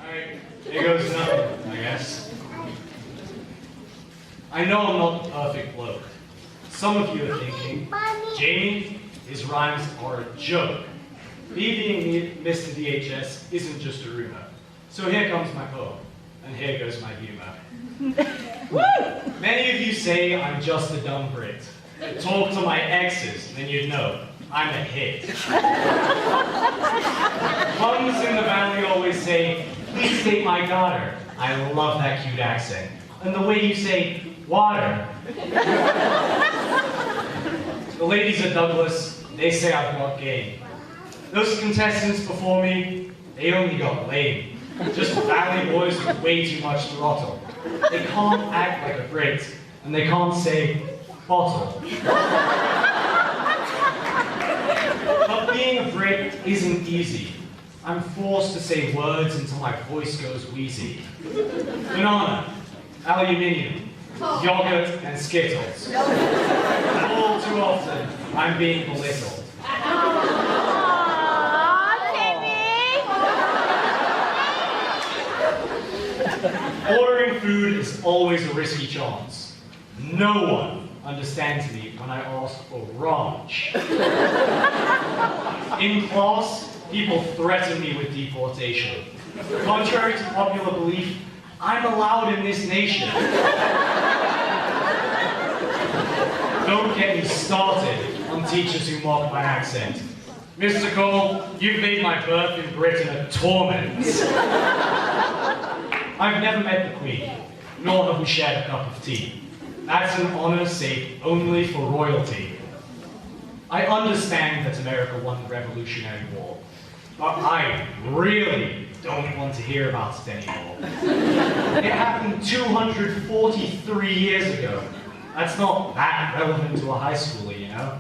Alright, here goes nothing, I guess. I know I'm not the perfect bloke. Some of you are thinking, Jamie, his rhymes are a joke. Me being Mr. DHS isn't just a rumor. So here comes my poem, and here goes my humor. Many of you say I'm just a dumb Brit. Talk to my exes, then you'd know I'm a hit. Mums in the valley always say, please take my daughter. I love that cute accent. And the way you say, water. The ladies at Douglas, they say I've got game. Those contestants before me, they only got lame. Just valley boys with way too much throttle. They can't act like a Brit, and they can't say bottle. But being a Brit isn't easy. I'm forced to say words until my voice goes wheezy. Banana, aluminium, yogurt, and Skittles. All too often, I'm being belittled. Ordering food is always a risky chance. No one understands me when I ask for ranch. In class, people threaten me with deportation. Contrary to popular belief, I'm allowed in this nation. Don't get me started on teachers who mock my accent. Mr. Cole, you've made my birth in Britain a torment. I've never met the Queen, nor have we shared a cup of tea. That's an honor saved only for royalty. I understand that America won the Revolutionary War, but I really don't want to hear about it anymore. It happened 243 years ago. That's not that relevant to a high schooler, you know?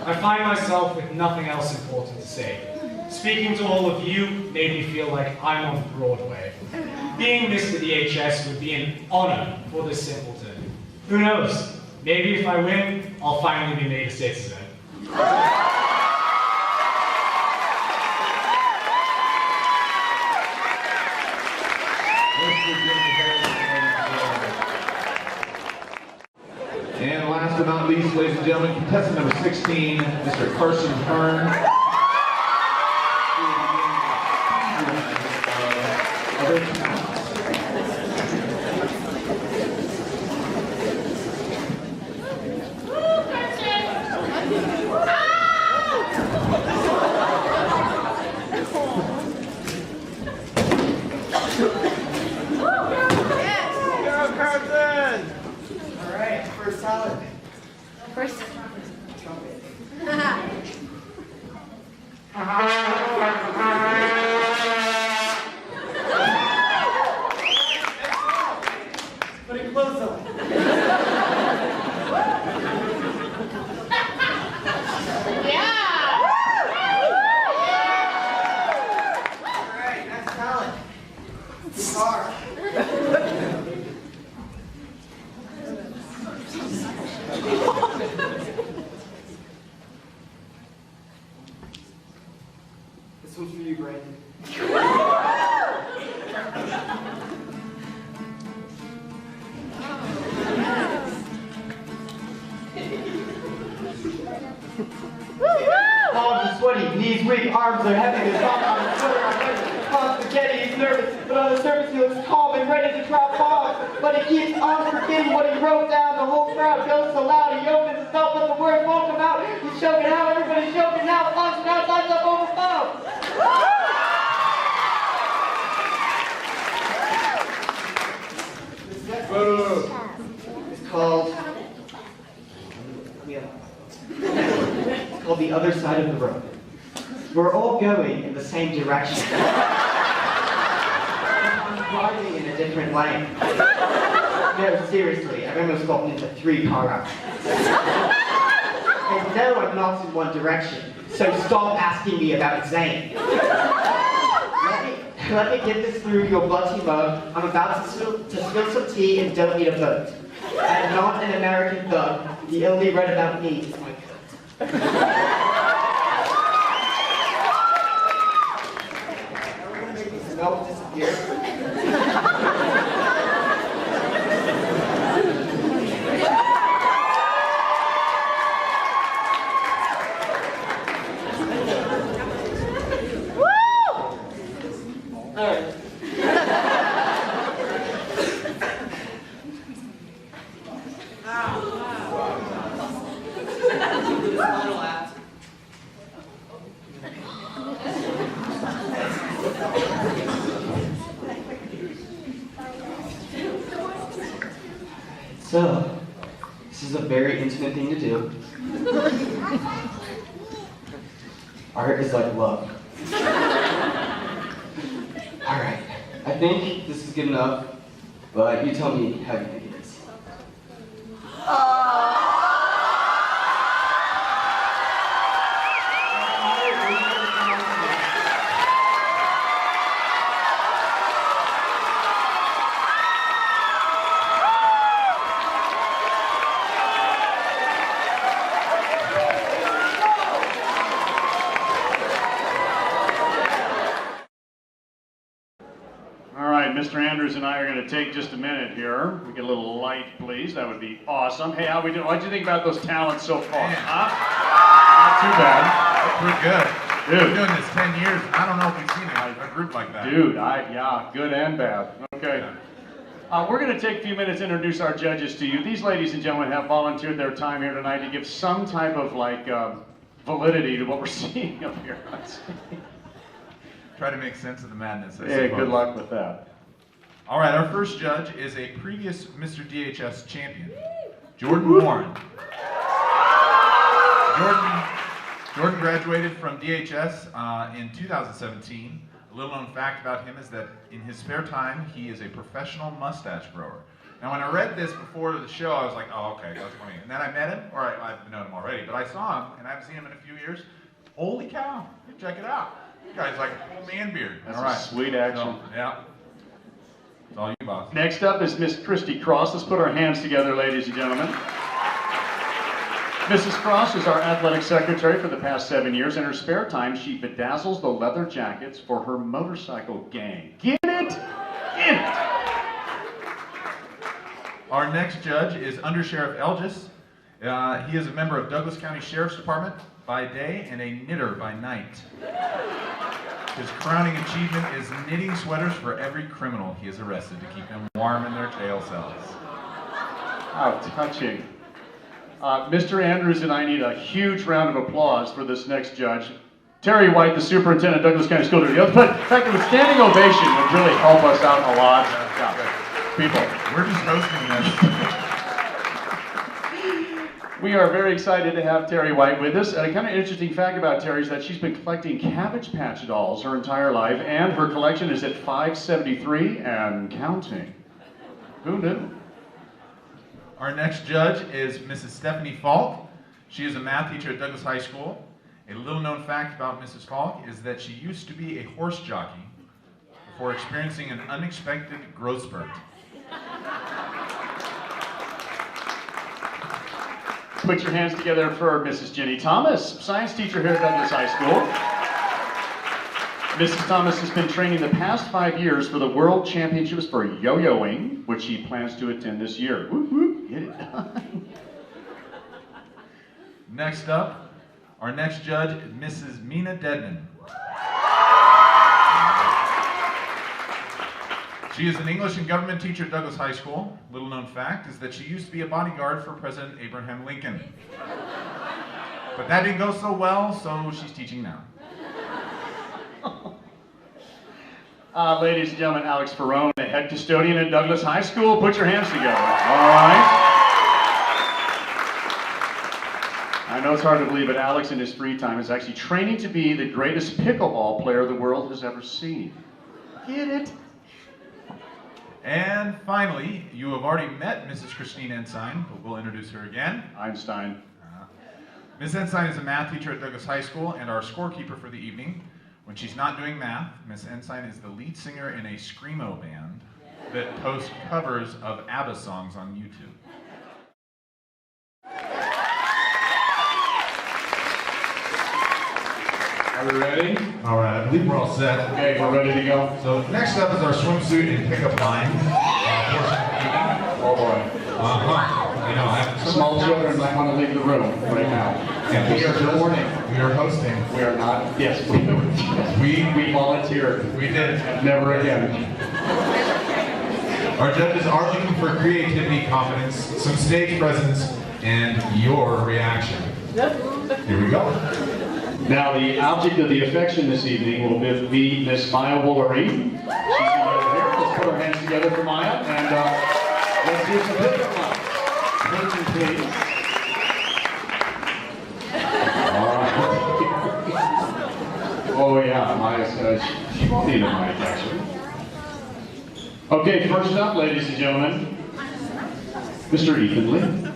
I find myself with nothing else important to say. Speaking to all of you made me feel like I'm on Broadway. Being Mr. DHS would be an honor for this simpleton. Who knows? Maybe if I win, I'll finally be made a citizen. And last last but not least, ladies and gentlemen, contestant number 16, Mr. Carson Hearn. Other talents. First. Put it close up. Alright, next talent. Guitar. This one's for you, Brandon. Palms are sweaty, knees weak, arms are heavy, his thumb on his shoulder, I'm ready. Palms spaghetti, he's nervous, but on the surface he looks calm and ready to drop bombs. But he keeps on forgetting what he wrote down. The whole crowd goes so loud, he opens his mouth, but the words won't come out. He's choking out, everybody's choking out, launching out, lines up overflow. This next one is called... It's called The Other Side of the Road. We're all going in the same direction. Driving in a different lane. No, seriously, I've almost gotten into 3 car accidents. And no, I'm not in one direction, so stop asking me about Zane. Let me get this through your bloody mug. I'm about to spill some tea and don't need a vote. I am not an American thug. The only read about me is my cut. We're gonna make these smells disappear. So, this is a very intimate thing to do. Art is like love. Alright, I think this is good enough, but you tell me how you think it is. Mr. Andrews and I are going to take just a minute here. We get a little light, please. That would be awesome. Hey, how we doing? What do you think about those talents so far? Huh? Not too bad. Pretty good. Dude. We've been doing this 10 years. I don't know if we've seen a group like that. Dude, yeah, good and bad. Okay. We're going to take a few minutes to introduce our judges to you. These ladies and gentlemen have volunteered their time here tonight to give some type of validity to what we're seeing up here. Try to make sense of the madness, I Hey, suppose. good luck with that. All right, our first judge is a previous Mr. DHS champion, Jordan Warren. Jordan graduated from DHS in 2017. A little known fact about him is that in his spare time, he is a professional mustache grower. Now, when I read this before the show, I was like, oh, okay, that's funny. And then I met him, or I've known him already, but I saw him, and I haven't seen him in a few years. Holy cow, check it out. This guy's like a full man beard. That's all right. Sweet action. So, yeah. It's all you, boss. Next up is Miss Christy Cross. Let's put our hands together, ladies and gentlemen. Mrs. Cross is our athletic secretary for the past 7 years. In her spare time, she bedazzles the leather jackets for her motorcycle gang. Get it? Get it! Our next judge is Under Sheriff Elgis, He is a member of Douglas County Sheriff's Department by day and a knitter by night. His crowning achievement is knitting sweaters for every criminal he has arrested to keep them warm in their jail cells. How touching. Mr. Andrews and I need a huge round of applause for this next judge. Terry White, the superintendent of Douglas County School District. But in fact, a standing ovation would really help us out a lot. Yeah, people. We're just hosting this. We are very excited to have Terry White with us. And a kind of interesting fact about Terry is that she's been collecting Cabbage Patch dolls her entire life, and her collection is at 573 and counting. Who knew? Our next judge is Mrs. Stephanie Falk. She is a math teacher at Douglas High School. A little known fact about Mrs. Falk is that she used to be a horse jockey before experiencing an unexpected growth spurt. Put your hands together for Mrs. Jenny Thomas, science teacher here at Douglas High School. Mrs. Thomas has been training the past 5 years for the World Championships for yo-yoing, which she plans to attend this year. Whoop, whoop, get it done. Next up, our next judge is Mrs. Mina Dedman. She is an English and government teacher at Douglas High School. Little known fact is that she used to be a bodyguard for President Abraham Lincoln. But that didn't go so well, so she's teaching now. Ladies and gentlemen, Alex Ferrone, the head custodian at Douglas High School. Put your hands together. All right. I know it's hard to believe, but Alex in his free time is actually training to be the greatest pickleball player the world has ever seen. Get it? And finally, you have already met Mrs. Christine Ensign, but we'll introduce her again. Einstein. Ms. Ensign is a math teacher at Douglas High School and our scorekeeper for the evening. When she's not doing math, Ms. Ensign is the lead singer in a screamo band that posts covers of ABBA songs on YouTube. Are we ready? All right, I believe we're all set. Okay, we're ready to go. So next up is our swimsuit and pickup line. Oh boy. You know, I have Small children might want to leave the room right now. And we are warning. We are hosting. We are not. Yes, we volunteered. We did. Never again. Our judges are looking for creativity, confidence, some stage presence, and your reaction. Here we go. Now, the object of the affection this evening will be Miss Maya Woolery. She's going to here. Let's put our hands together for Maya, and let's do some pickup lines. Attention, please. All right. Oh yeah, Maya's she won't need a mic actually. Okay, first up, ladies and gentlemen, Mr. Ethan Lee.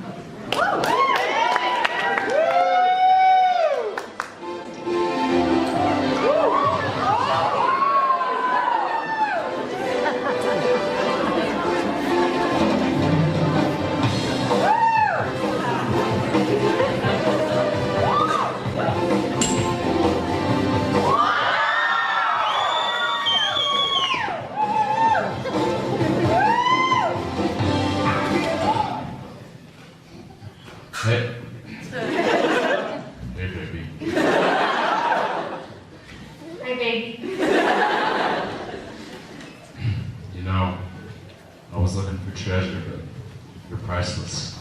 Hey. Hey, baby. Hey, baby. You know, I was looking for treasure, but you're priceless.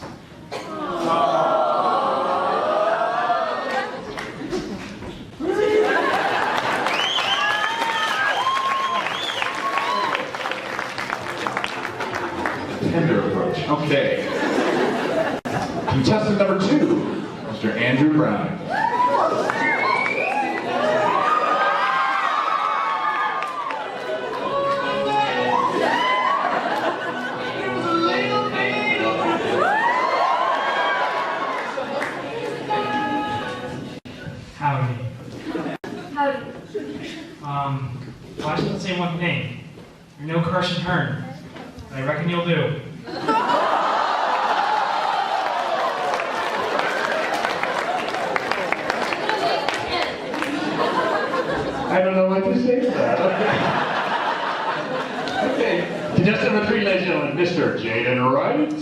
Tender approach. Okay. Contestant number 2, Mr. Andrew Brown. Howdy. Howdy. Well, I just want to say one thing. You're no Carson Hearn, but I reckon you'll do. I don't know what to say to that. Okay. Contestant number 3, ladies and gentlemen, Mr. Jaden Wright.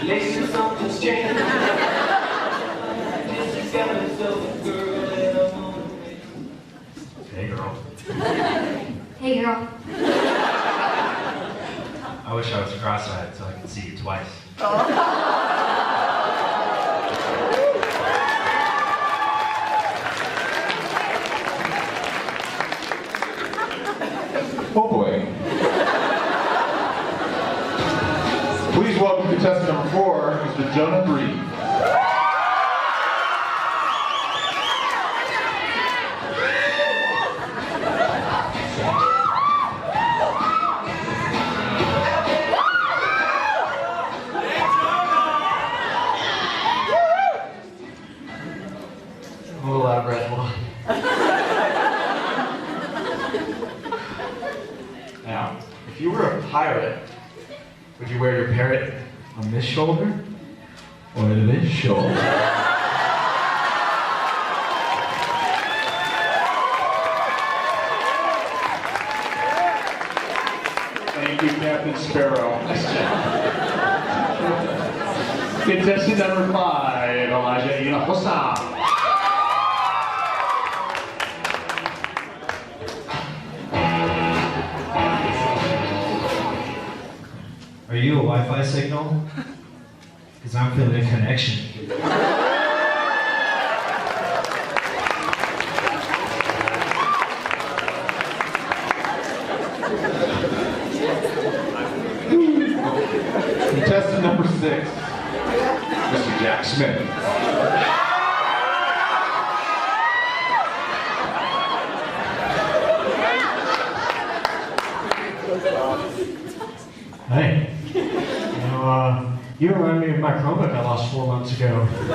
Ladies, something's changed. Just got myself a girl and I'm on the way. Hey, girl. Hey, girl. I wish I was cross-eyed so I could see you twice. Oh boy. Please welcome contestant number 4, Mr. Jonah Breed. I'm a little out of breath. Hold on. Now, if you were a pirate, would you wear your parrot on this shoulder or this shoulder? Thank you, Captain Sparrow. Nice job. Contestant number 5, Elijah Hinojosa. Are you a Wi-Fi signal? Because I'm feeling a connection. Contestant number 6, Mr. Jack Smith. Hey. You remind me of my Chromebook I lost 4 months ago. You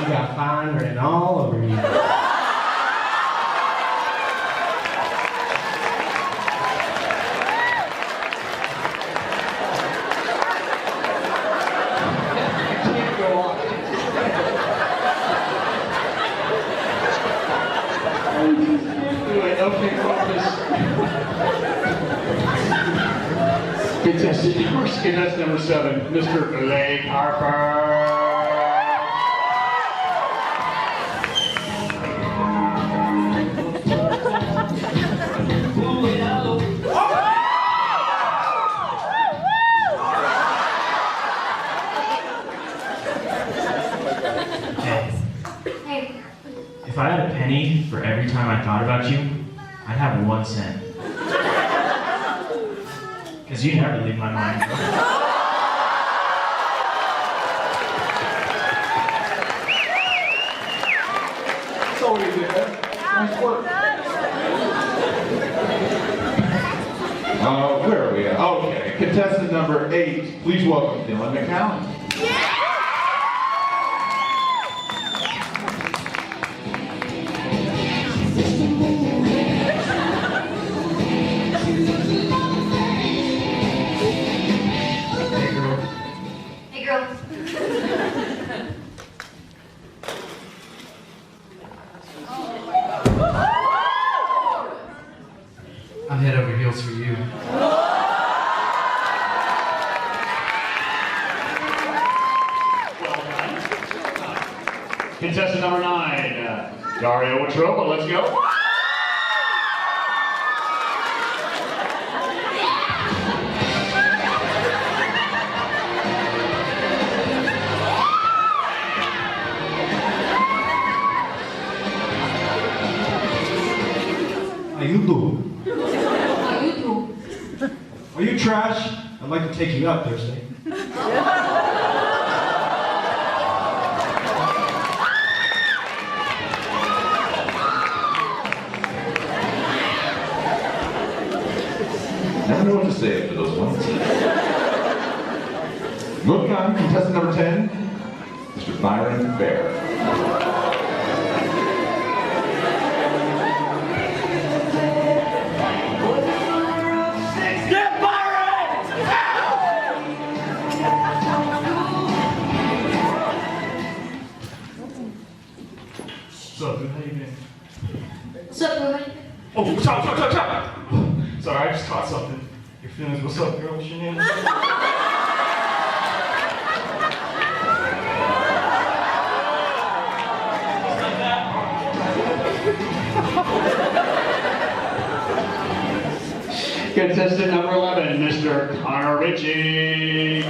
got fine written all over you. Can't go on. Anyway, okay, focus. Contestant number 7, Mr. Blake Harper. Hey. If I had a penny for every time I thought about you, I'd have 1 cent. Because you never leave my mind, bro. That's all we did. Nice work. Where are we at? Okay, contestant number 8, please welcome Dylan McCown. Hey, girl. I'm head over heels for you. Contestant number 9, Dario Watropa, let's go. How you do? How you do? Are you trash? I'd like to take you out Thursday. Never know what to say after those ones. Moving on, contestant number 10, Mr. Byron Bear. What's up, dude? How you been? What's up, boy? Oh, stop. Sorry, I just caught something. Your Feelings, what's up, girl? What's your name? Contestant number 11, Mr. Connor Ritchie.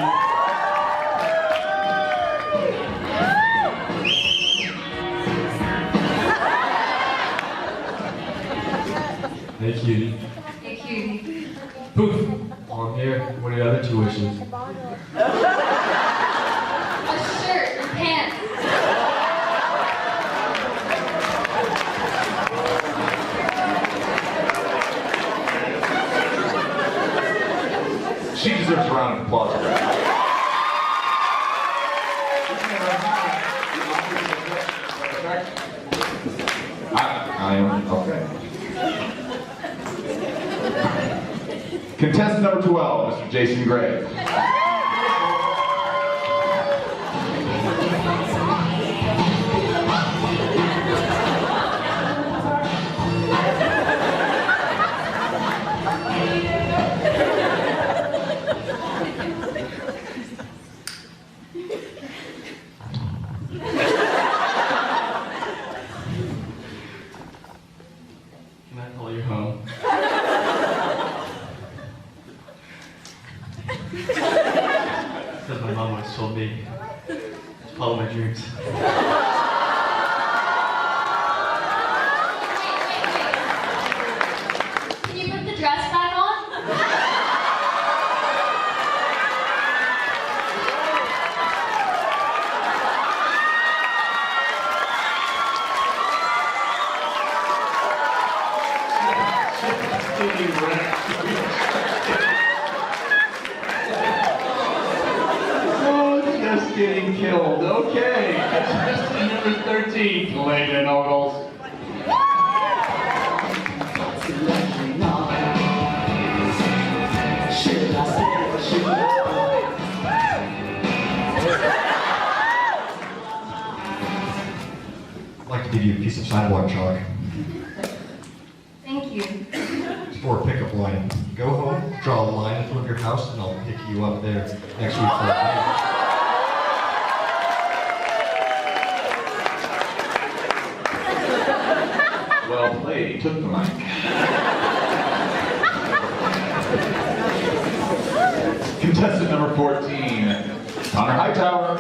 Hey, cutie. Hey, cutie. Poof. Well, I'm here. What are your other 2 wishes? A shirt and pants. She deserves a round of applause for that. I am, okay. Contestant number 12, Mr. Jason Gray. Can I call you home? Because my mom once told me to follow my dreams. Can you put the dress back on? Oh, just getting killed. Okay. Contestant number 13, Clayton Ogles. I'd like to give you a piece of sidewalk chalk. Thank you. It's for a pickup line. Go home, draw a line in front of your house, and I'll pick you up there next week for a date. Well played. Took the mic. Contestant number 14, Connor Hightower.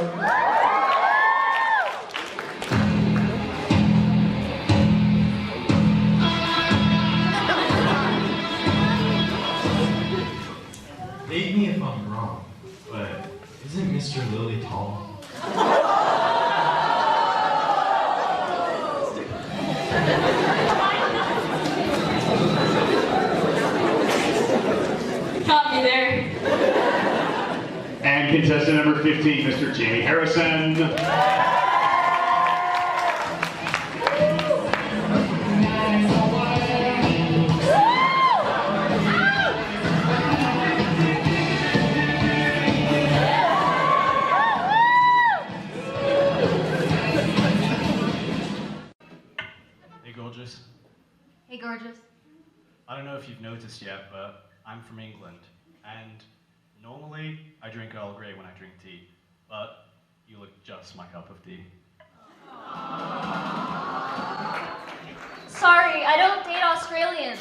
Date me if I'm wrong, but isn't Mr. Lily tall? Got me there. And contestant number 15, Mr. Jamie Harrison. Hey, gorgeous. Hey, gorgeous. I don't know if you've noticed yet, but I'm from England, and normally I drink Earl Grey when I drink tea, but you look just my cup of tea. Sorry, I don't date Australians.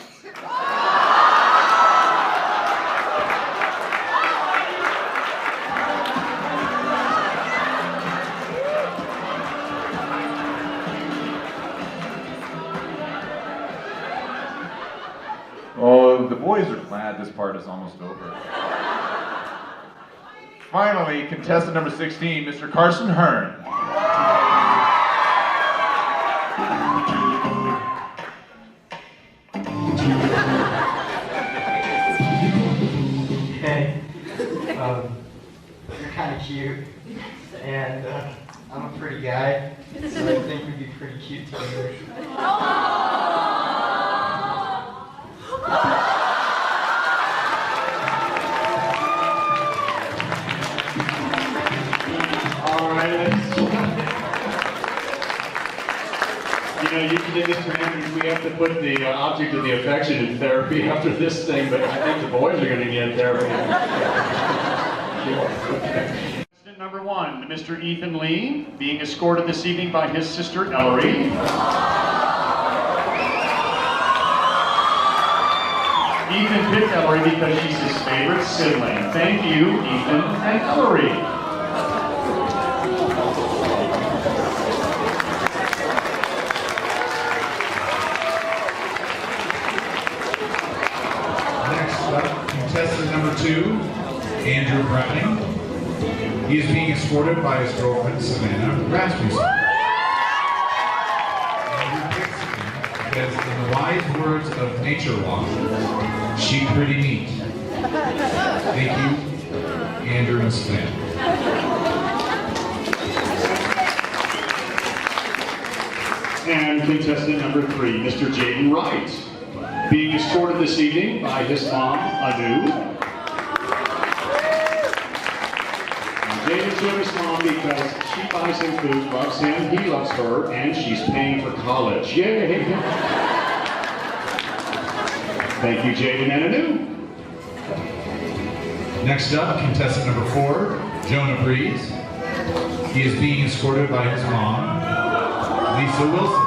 Oh, the boys are glad this part is almost over. Finally, contestant number 16, Mr. Carson Hearn. Hey, you're kind of cute, and I'm a pretty guy, so I think we'd be pretty cute together. All right, let's... You know, you can do this for him. We have to put the object of the affection in therapy after this thing, but I think the boys are going to get therapy. Contestant number 1, Mr. Ethan Lee, being escorted this evening by his sister Ellery. Ethan picked Ellery because she's his favorite sibling. Thank you, Ethan and Ellery. Next up, contestant number 2, Andrew Browning. He is being escorted by his girlfriend, Savannah Rasmussen. Andrew picks him because, in the wise words of Nature Walk, she pretty neat. Thank you, Andrew and Savannah. And contestant number 3, Mr. Jaden Wright, being escorted this evening by his mom, Anu. Jaden's with his mom because she buys him food, loves him, he loves her, and she's paying for college. Yay! Thank you, Jaden and Anu. Next up, contestant number 4, Jonah Breeze. He is being escorted by his mom, Lisa Wilson.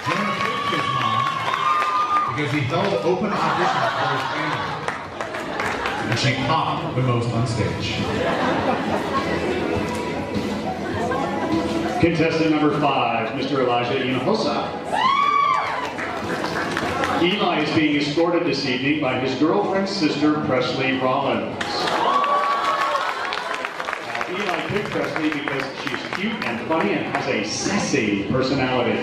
Jonah picked his mom because he held open auditions for his family, and she popped the most on stage. Contestant number 5, Mr. Elijah Hinojosa. Eli is being escorted this evening by his girlfriend's sister, Presley Rollins. Eli picked Presley because she's cute and funny and has a sassy personality.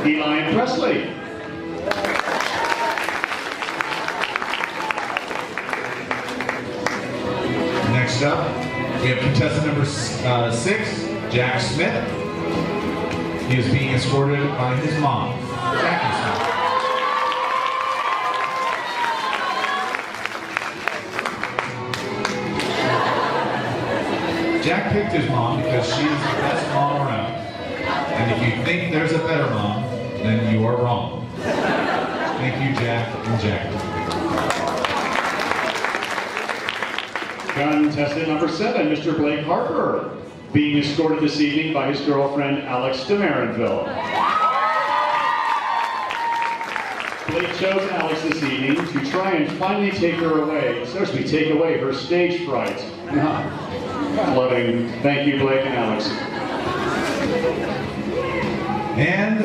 Eli and Presley. Next up, we have contestant number 6, Jack Smith. He is being escorted by his mom, Jackie Smith. Jack picked his mom because she is the best mom around. And if you think there's a better mom, then you are wrong. Thank you, Jack and Jackie. Contestant number 7, Mr. Blake Harper, being escorted this evening by his girlfriend, Alex de Marinville. Blake chose Alex this evening to try and finally take her away, especially take away her stage fright. Loving. Thank you, Blake and Alex. And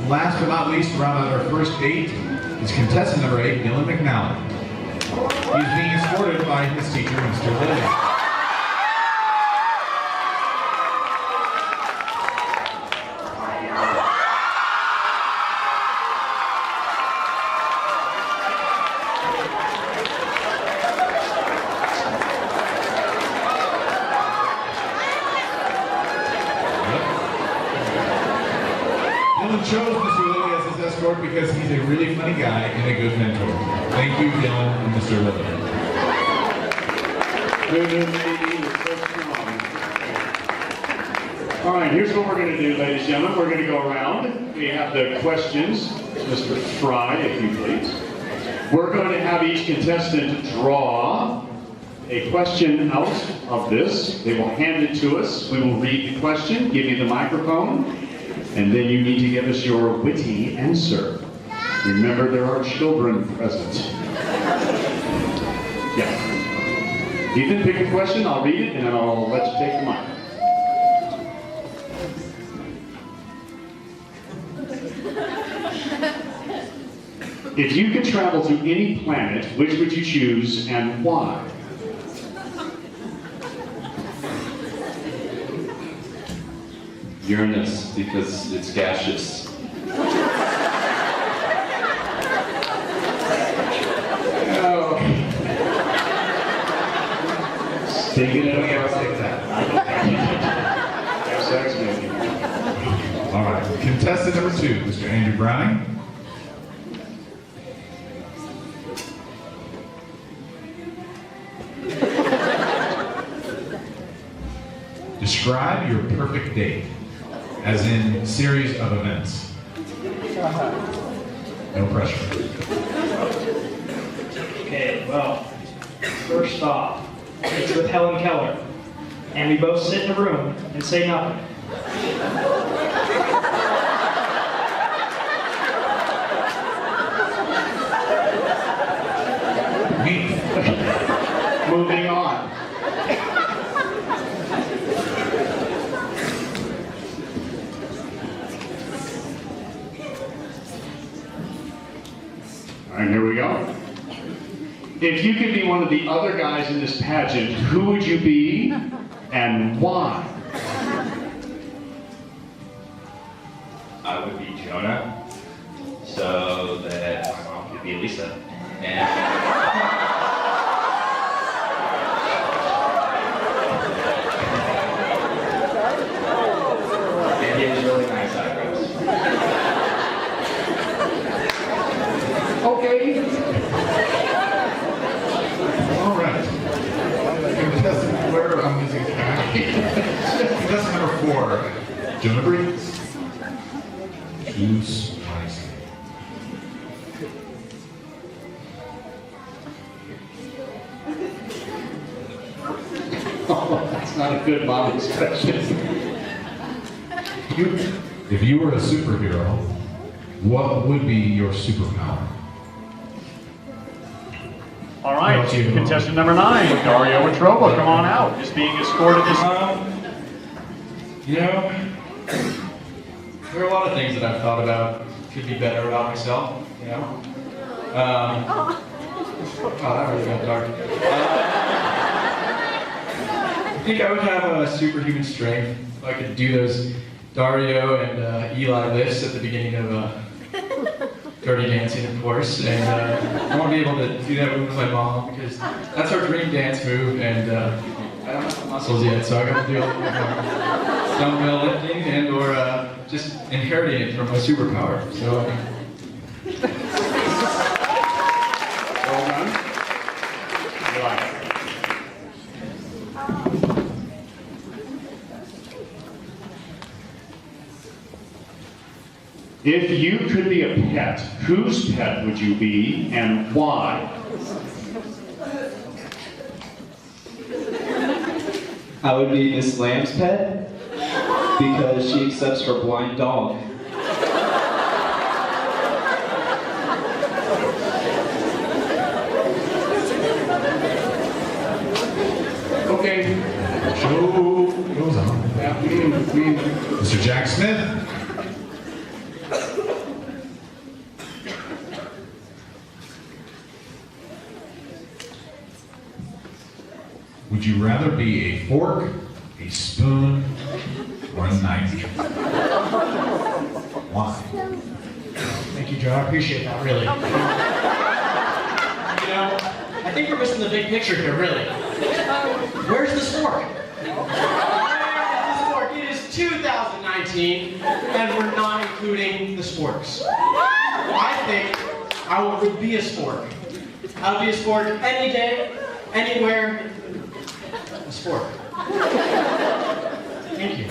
last but not least, to round out our first 8 is contestant number 8, Dylan McNally. He's being escorted by his teacher, Mr. Lillian. Dylan chose Mr. Lilly as his escort because he's a really funny guy and a good mentor. Thank you, Dylan and Mr. Lilly. All right, here's what we're going to do, ladies and gentlemen. We're going to go around. We have the questions. Mr. Fry, if you please. We're going to have each contestant draw a question out of this. They will hand it to us. We will read the question, give you the microphone, and then you need to give us your witty answer. Remember, there are children present. Yeah. Ethan, pick a question, I'll read it, and then I'll let you take the mic. If you could travel to any planet, which would you choose and why? Uranus, because it's gaseous. Oh. Taking it away, I'll take that. Have sex, maybe. All right, contestant number 2, Mr. Andrew Browning. Describe perfect date? As in, series of events. No pressure. Okay, well, first off, it's with Helen Keller. And we both sit in a room and say nothing. Moving on. All right, here we go. If you could be one of the other guys in this pageant, who would you be and why? I would be Jonah, so that my mom could be Lisa. And he has really nice eyebrows. Okay. All right. Contestant, where I'm losing track. Contestant number 4, Jonah Breeze. Choose wisely. Oh, that's not a good mom expression. If you were a superhero, what would be your superpower? All right, contestant number 9, Dario Watroba, come on out. Just being escorted this. You know, there are a lot of things that I've thought about could be better about myself, you know? Oh, that really got dark. I think I would have a superhuman strength if I could do those Dario and Eli lifts at the beginning of Dirty Dancing, of course. And I want to be able to do that move with my mom because that's our dream dance move, and I don't have the muscles yet, so I got to do a little bit more dumbbell lifting and or just inheriting it from my superpower. So. Well done. Right. If you could be a pet, whose pet would you be and why? I would be Miss Lamb's pet because she accepts her blind dog. Okay. Show goes on. Mr. Jack Smith. Would you rather be a fork, a spoon, or a knife? Why? Thank you, Joe. I appreciate that, really. You know, I think we're missing the big picture here, really. Where's the fork? Where's the fork? It is 2019, and we're not including the sporks. I think I would be a spork. I would be a sport any day, anywhere. A sport. Thank you.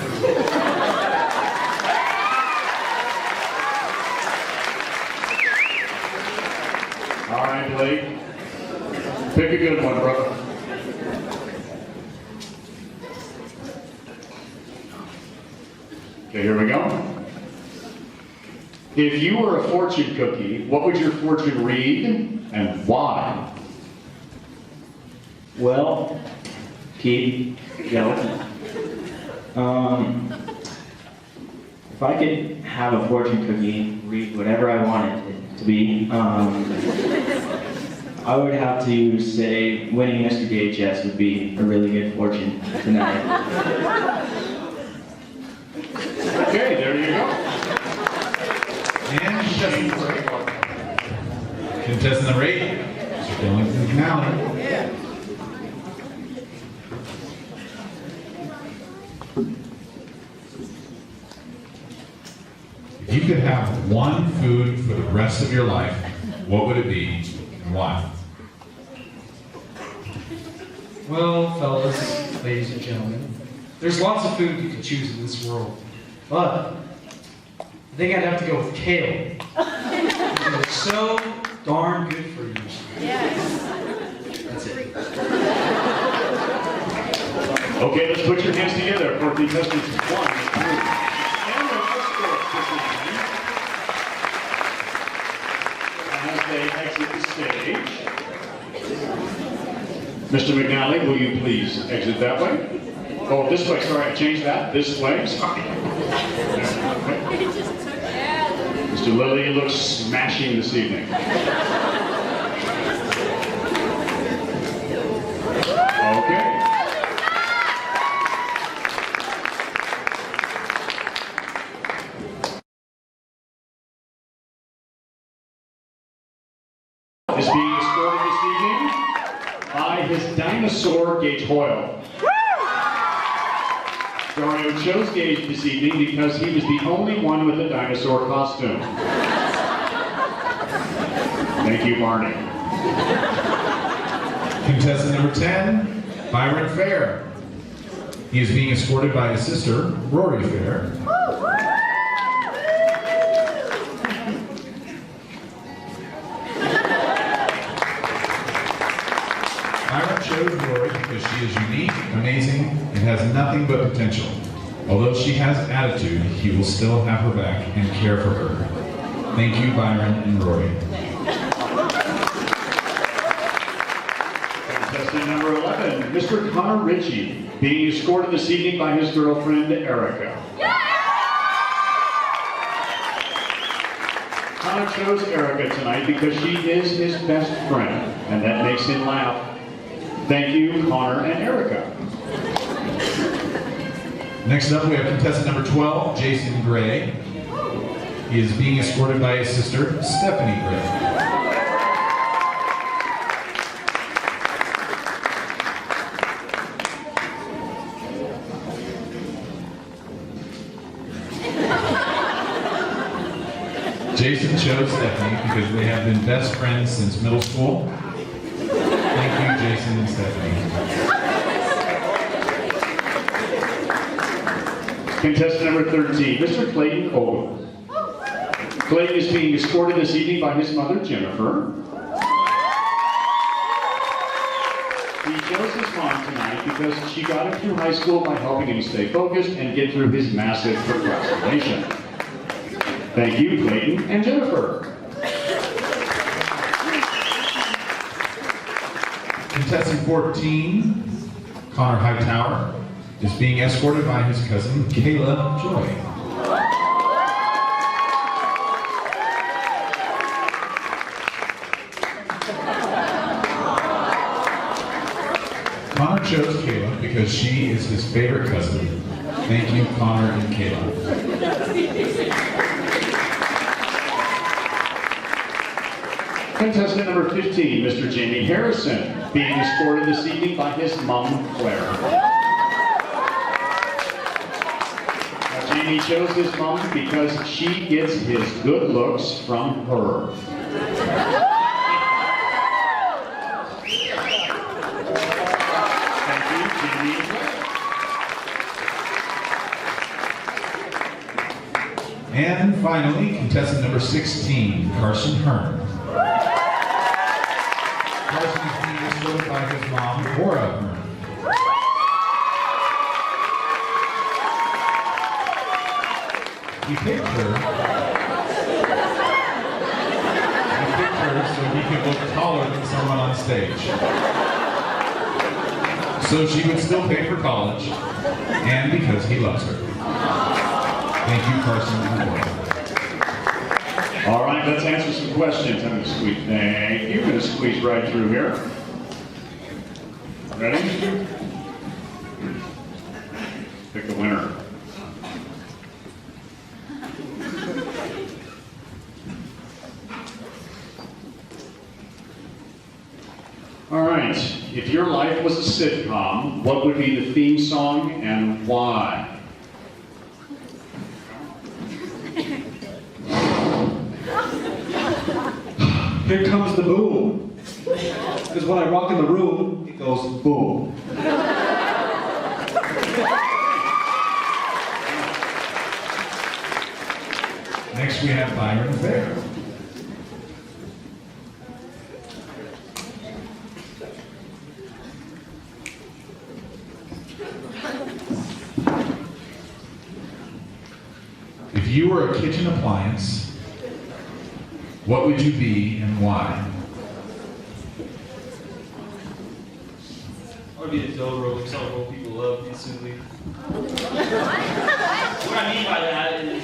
All right, Blake. Pick a good one, brother. Okay, here we go. If you were a fortune cookie, what would your fortune read and why? Well, Keith, Joe, if I could have a fortune cookie read whatever I wanted it to be, I would have to say winning Mr. DHS would be a really good fortune tonight. Okay, there you go. And contestant number 8, Mr. Dylan McNally. If you could have one food for the rest of your life, what would it be and why? Well, fellas, ladies and gentlemen, There's lots of food you can choose in this world, but I think I'd have to go with kale. Because it's so darn good for you. Yes. That's it. Okay, let's put your hands together for contestants 1, 2, and their escorts this evening. As they exit the stage, Mr. McNally, will you please exit that way? Oh, this way, sorry, I changed that. This way, sorry. Mr. Lilly looks smashing this evening. Okay. Is being escorted this evening by his dinosaur Gage Hoyle. Dario chose Gage this evening because he was the only one with a dinosaur costume. Thank you, Barney. Contestant number 10, Byron Fair. He is being escorted by his sister, Rory Fair. Byron chose Rory because she is unique, amazing, and has nothing but potential. Although she has attitude, he will still have her back and care for her. Thank you, Byron and Rory. Contestant number 11, Mr. Connor Ritchie, being escorted this evening by his girlfriend, Erica. Connor chose Erica tonight because she is his best friend, and that makes him laugh. Thank you, Connor and Erica. Next up, we have contestant number 12, Jason Gray. He is being escorted by his sister, Stephanie Gray. Jason chose Stephanie because they have been best friends since middle school. Thank you, Jason and Stephanie. Contestant number 13, Mr. Clayton Ogle. Clayton is being escorted this evening by his mother, Jennifer. He chose his mom tonight because she got him through high school by helping him stay focused and get through his massive procrastination. Thank you, Clayton and Jennifer. Contestant 14, Connor Hightower, is being escorted by his cousin, Kayla Joy. Connor chose Kayla because she is his favorite cousin. Thank you, Connor and Kayla. Contestant number 15, Mr. Jamie Harrison, being escorted this evening by his mom, Claire. Now, Jamie chose his mom because she gets his good looks from her. Thank you, Jamie and Claire. And finally, contestant number 16, Carson Hearn. Carson is being escorted by his mom, Laura Hearn. He picked her so he could look taller than someone on stage. So she would still pay for college, and because he loves her. Thank you, Carson and Laura. All right, let's answer some questions. I'm going to squeeze. Thank you. I'm going to squeeze right through here. Ready? Pick the winner. All right. If your life was a sitcom, what would be the theme song and why? Here comes the boom. Because when I walk in the room, it goes boom. Next we have Byron Fair. If you were a kitchen appliance, what would you be and why? I would be the dough roll because I roll people love instantly. What I mean by that is,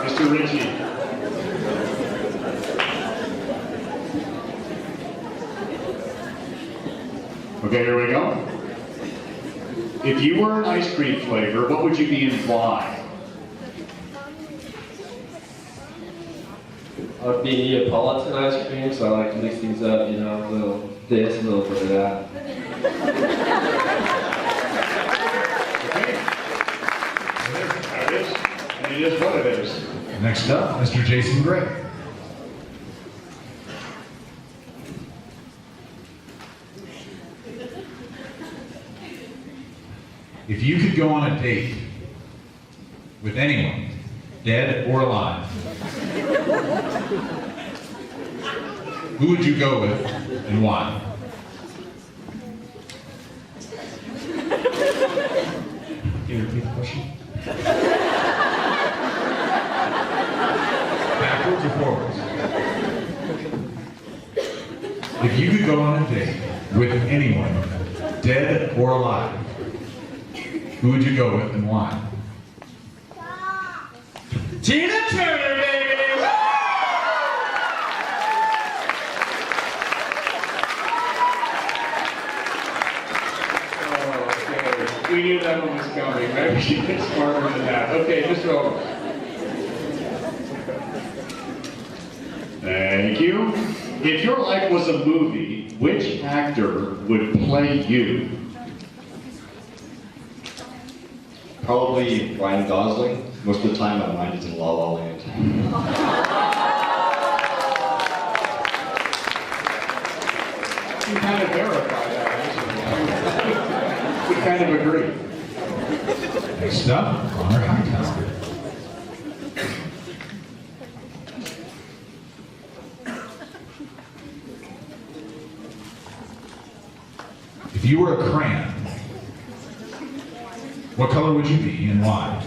Mr. Ritchie. Okay, here we go. If you were an ice cream flavor, what would you be and why? I'd be Neapolitan ice cream, so I like to mix things up, you know, a little this, a little bit of that. Okay. There it is. And it is what it is. Next up, Mr. Jason Gray. If you could go on a date with anyone, dead or alive, who would you go with and why? Can you repeat the question? Backwards or forwards? If you could go on a date with anyone, dead or alive, who would you go with and why? Tina Turner, baby! Okay, we knew that one was coming. Maybe she gets smarter than that. Okay, Mr. Over. Thank you. If your life was a movie, which actor would play you? Probably Ryan Gosling. Most of the time my mind is in La La Land. You kind of verify that, actually. We kind of agree. Next up, Connor Hightower. If you were a crayon, what color would you be and why?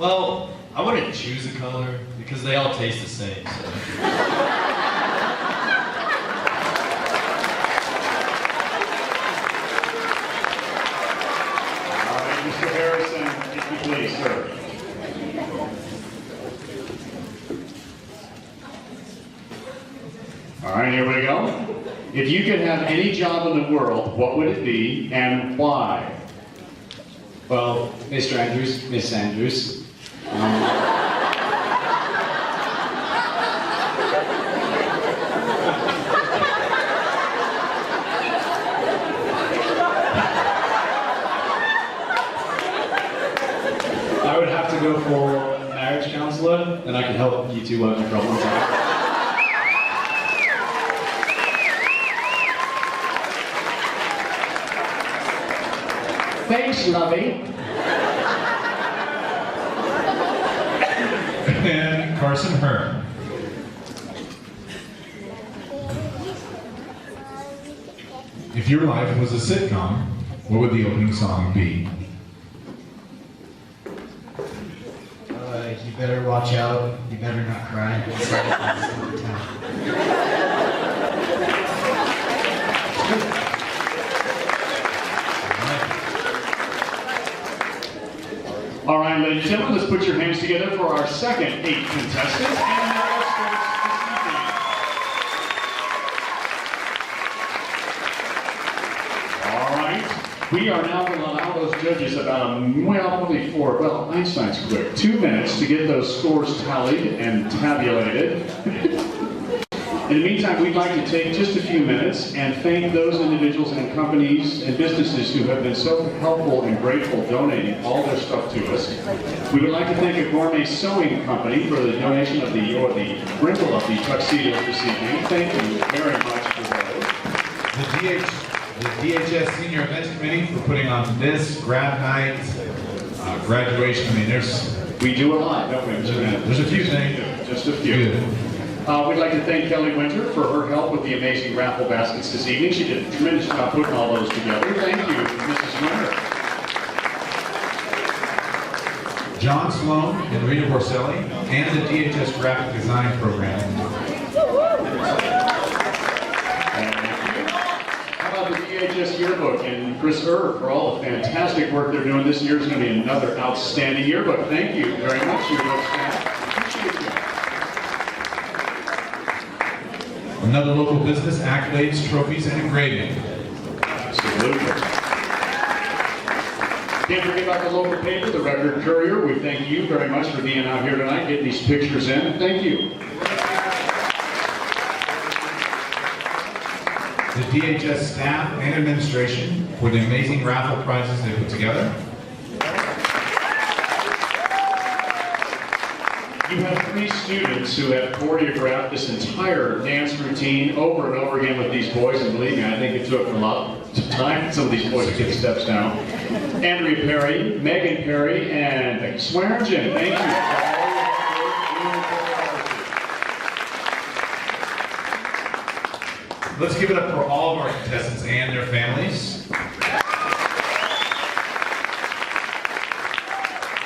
well, I wouldn't choose a color because they all taste the same. So. Mr. Harrison, if you please, sir. All right, here we go. If you could have any job in the world, what would it be and why? Well, Mr. Andrews, Miss Andrews. I would have to go for a marriage counselor, and I can help you two work your problems out. Thanks, lovey. And Carson Hearn. If your life was a sitcom, what would the opening song be? You better watch out. You better not cry. All right, ladies and gentlemen, let's put your hands together for our second 8 contestants. And now let's start this evening. All right, we are now going to allow those judges about, probably 4, well, Einstein's quick, 2 minutes to get those scores tallied and tabulated. In the meantime, we'd like to take just a few minutes and thank those individuals and companies and businesses who have been so helpful and grateful donating all their stuff to us. We would like to thank a gourmet sewing company for the donation of the rental of the tuxedos this evening. Thank you very much for those. The DHS Senior Events Committee for putting on this grad night, graduation. I mean, we do a lot, don't we? There's a few things. Just a few. Good. We'd like to thank Kelly Winter for her help with the amazing raffle baskets this evening. She did a tremendous job putting all those together. Thank you, Mrs. Winter. John Sloan and Rita Borselli, and the DHS Graphic Design Program. How about the DHS Yearbook and Chris Erb for all the fantastic work they're doing. This year is going to be another outstanding yearbook. Thank you very much, yearbook staff. Appreciate you. Another local business, accolades, trophies, and engraving. Absolutely. Can't forget about the local paper, the Record Courier. We thank you very much for being out here tonight, getting these pictures in. Thank you. The DHS staff and administration for the amazing raffle prizes they put together. You have 3 students who have choreographed this entire dance routine over and over again with these boys, and believe me, I think it took a lot of time some of these boys to get steps down. Andrea Perry, Megan Perry, and Becky Swearingen. Thank you. Let's give it up for all of our contestants and their families.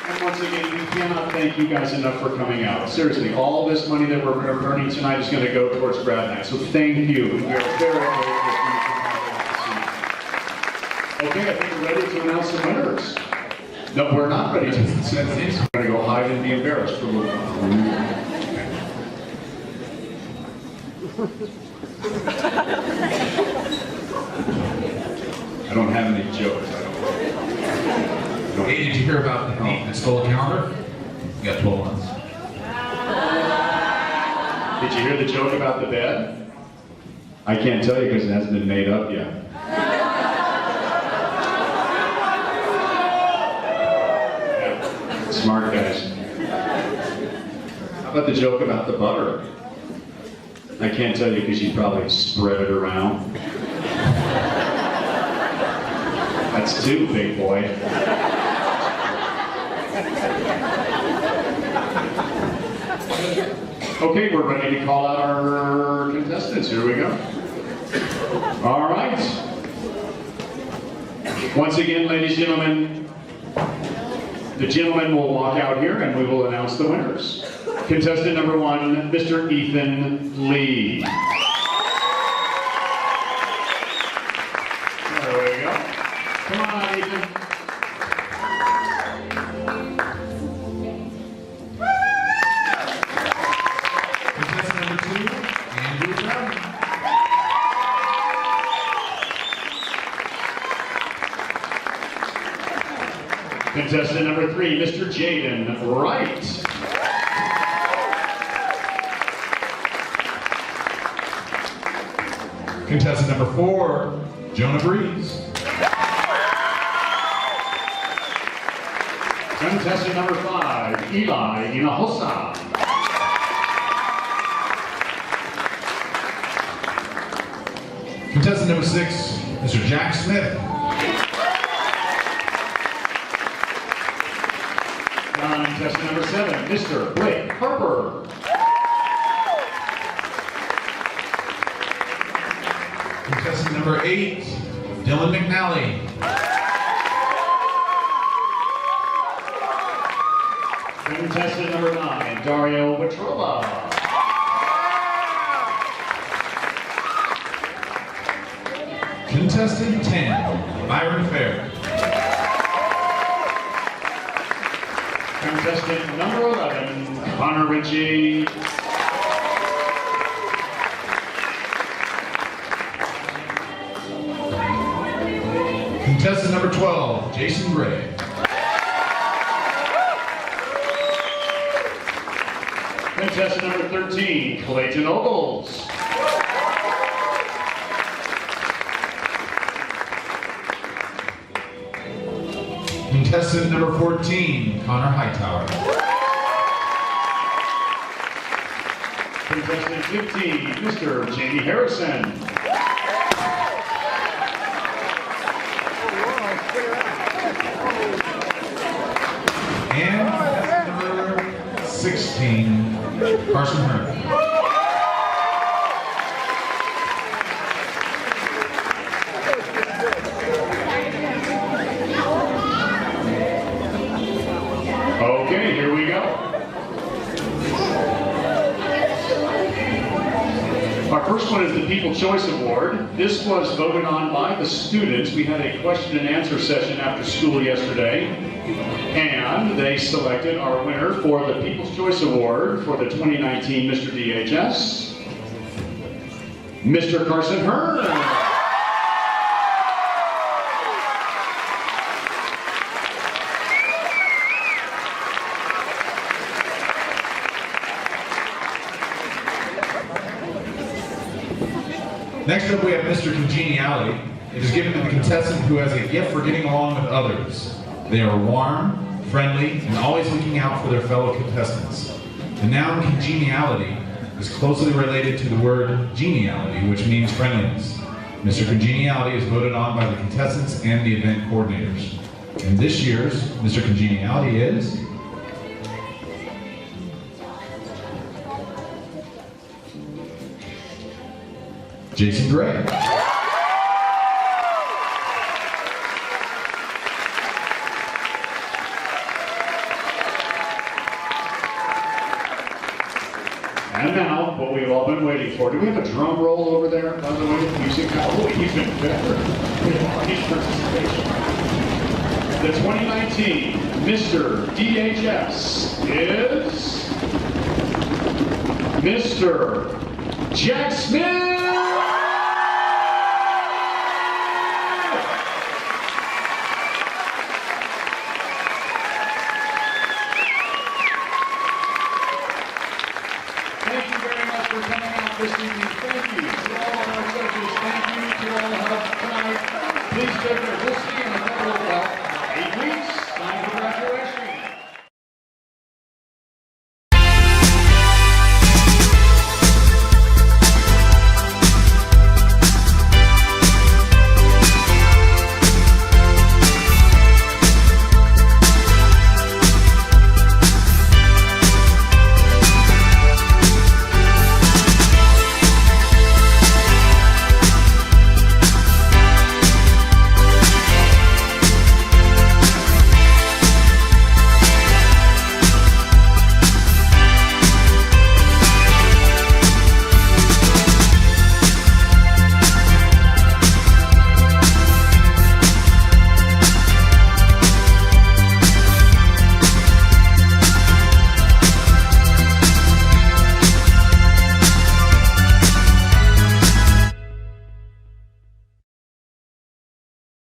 And once again, we cannot thank you guys enough for coming out. Seriously, all this money that we're earning tonight is going to go towards grad night. So thank you. We are very grateful for you for coming out. Okay, I think we're ready to announce the winners. No, we're not ready to announce the winners. We're going to go hide and be embarrassed for a little while. I don't have any jokes. Hey, did you hear about the thief that stole a calendar? You got 12 months. Did you hear the joke about the bed? I can't tell you because it hasn't been made up yet. Yeah. Smart guys. How about the joke about the butter? I can't tell you because you probably spread it around. That's 2, big boy. Okay, we're ready to call out our contestants. Here we go. All right. Once again, ladies and gentlemen, the gentlemen will walk out here and we will announce the winners. Contestant number 1, Mr. Ethan Lee. There we go. Come on out, Ethan. Contestant number 2, Andrew Brown. Contestant number 3, Mr. Jaden Wright. Contestant number 4, Jonah Breeze. Contestant number 5, Eli Hinojosa. Contestant number 6, Mr. Jack Smith. Contestant number 7, Mr. Blake Harper. Contestant number 8, Dylan McNally. Contestant number 9, Dario Petrola. Contestant 10, Byron Fair. Contestant number 11, Connor Ritchie. Contestant number 12, Jason Gray. Contestant number 13, Clayton Ogles. Contestant number 14, Connor Hightower. Contestant 15, Mr. Jamie Harrison. And number 16, Carson Hearn. Okay, here we go. Our first one is the People's Choice Award. This was voted on by the students. We had a question and answer session after school yesterday, and they selected our winner for the People's Choice Award for the 2019 Mr. DHS, Mr. Carson Hearn. Next up, we have Mr. Congeniality. It is given to the contestant who has a gift for getting along with others. They are warm, friendly, and always looking out for their fellow contestants. The noun congeniality is closely related to the word geniality, which means friendliness. Mr. Congeniality is voted on by the contestants and the event coordinators. And this year's Mr. Congeniality is... Jason Gray. And now, what we've all been waiting for. Do we have a drum roll over there, by the way? Music? Oh, even better. His participation. The 2019 Mr. DHS is Mr. Jack Smith! Thank you very much for coming out this evening. Thank you to all of our judges. Thank you to all of us tonight. Please take care. We'll see you in a couple of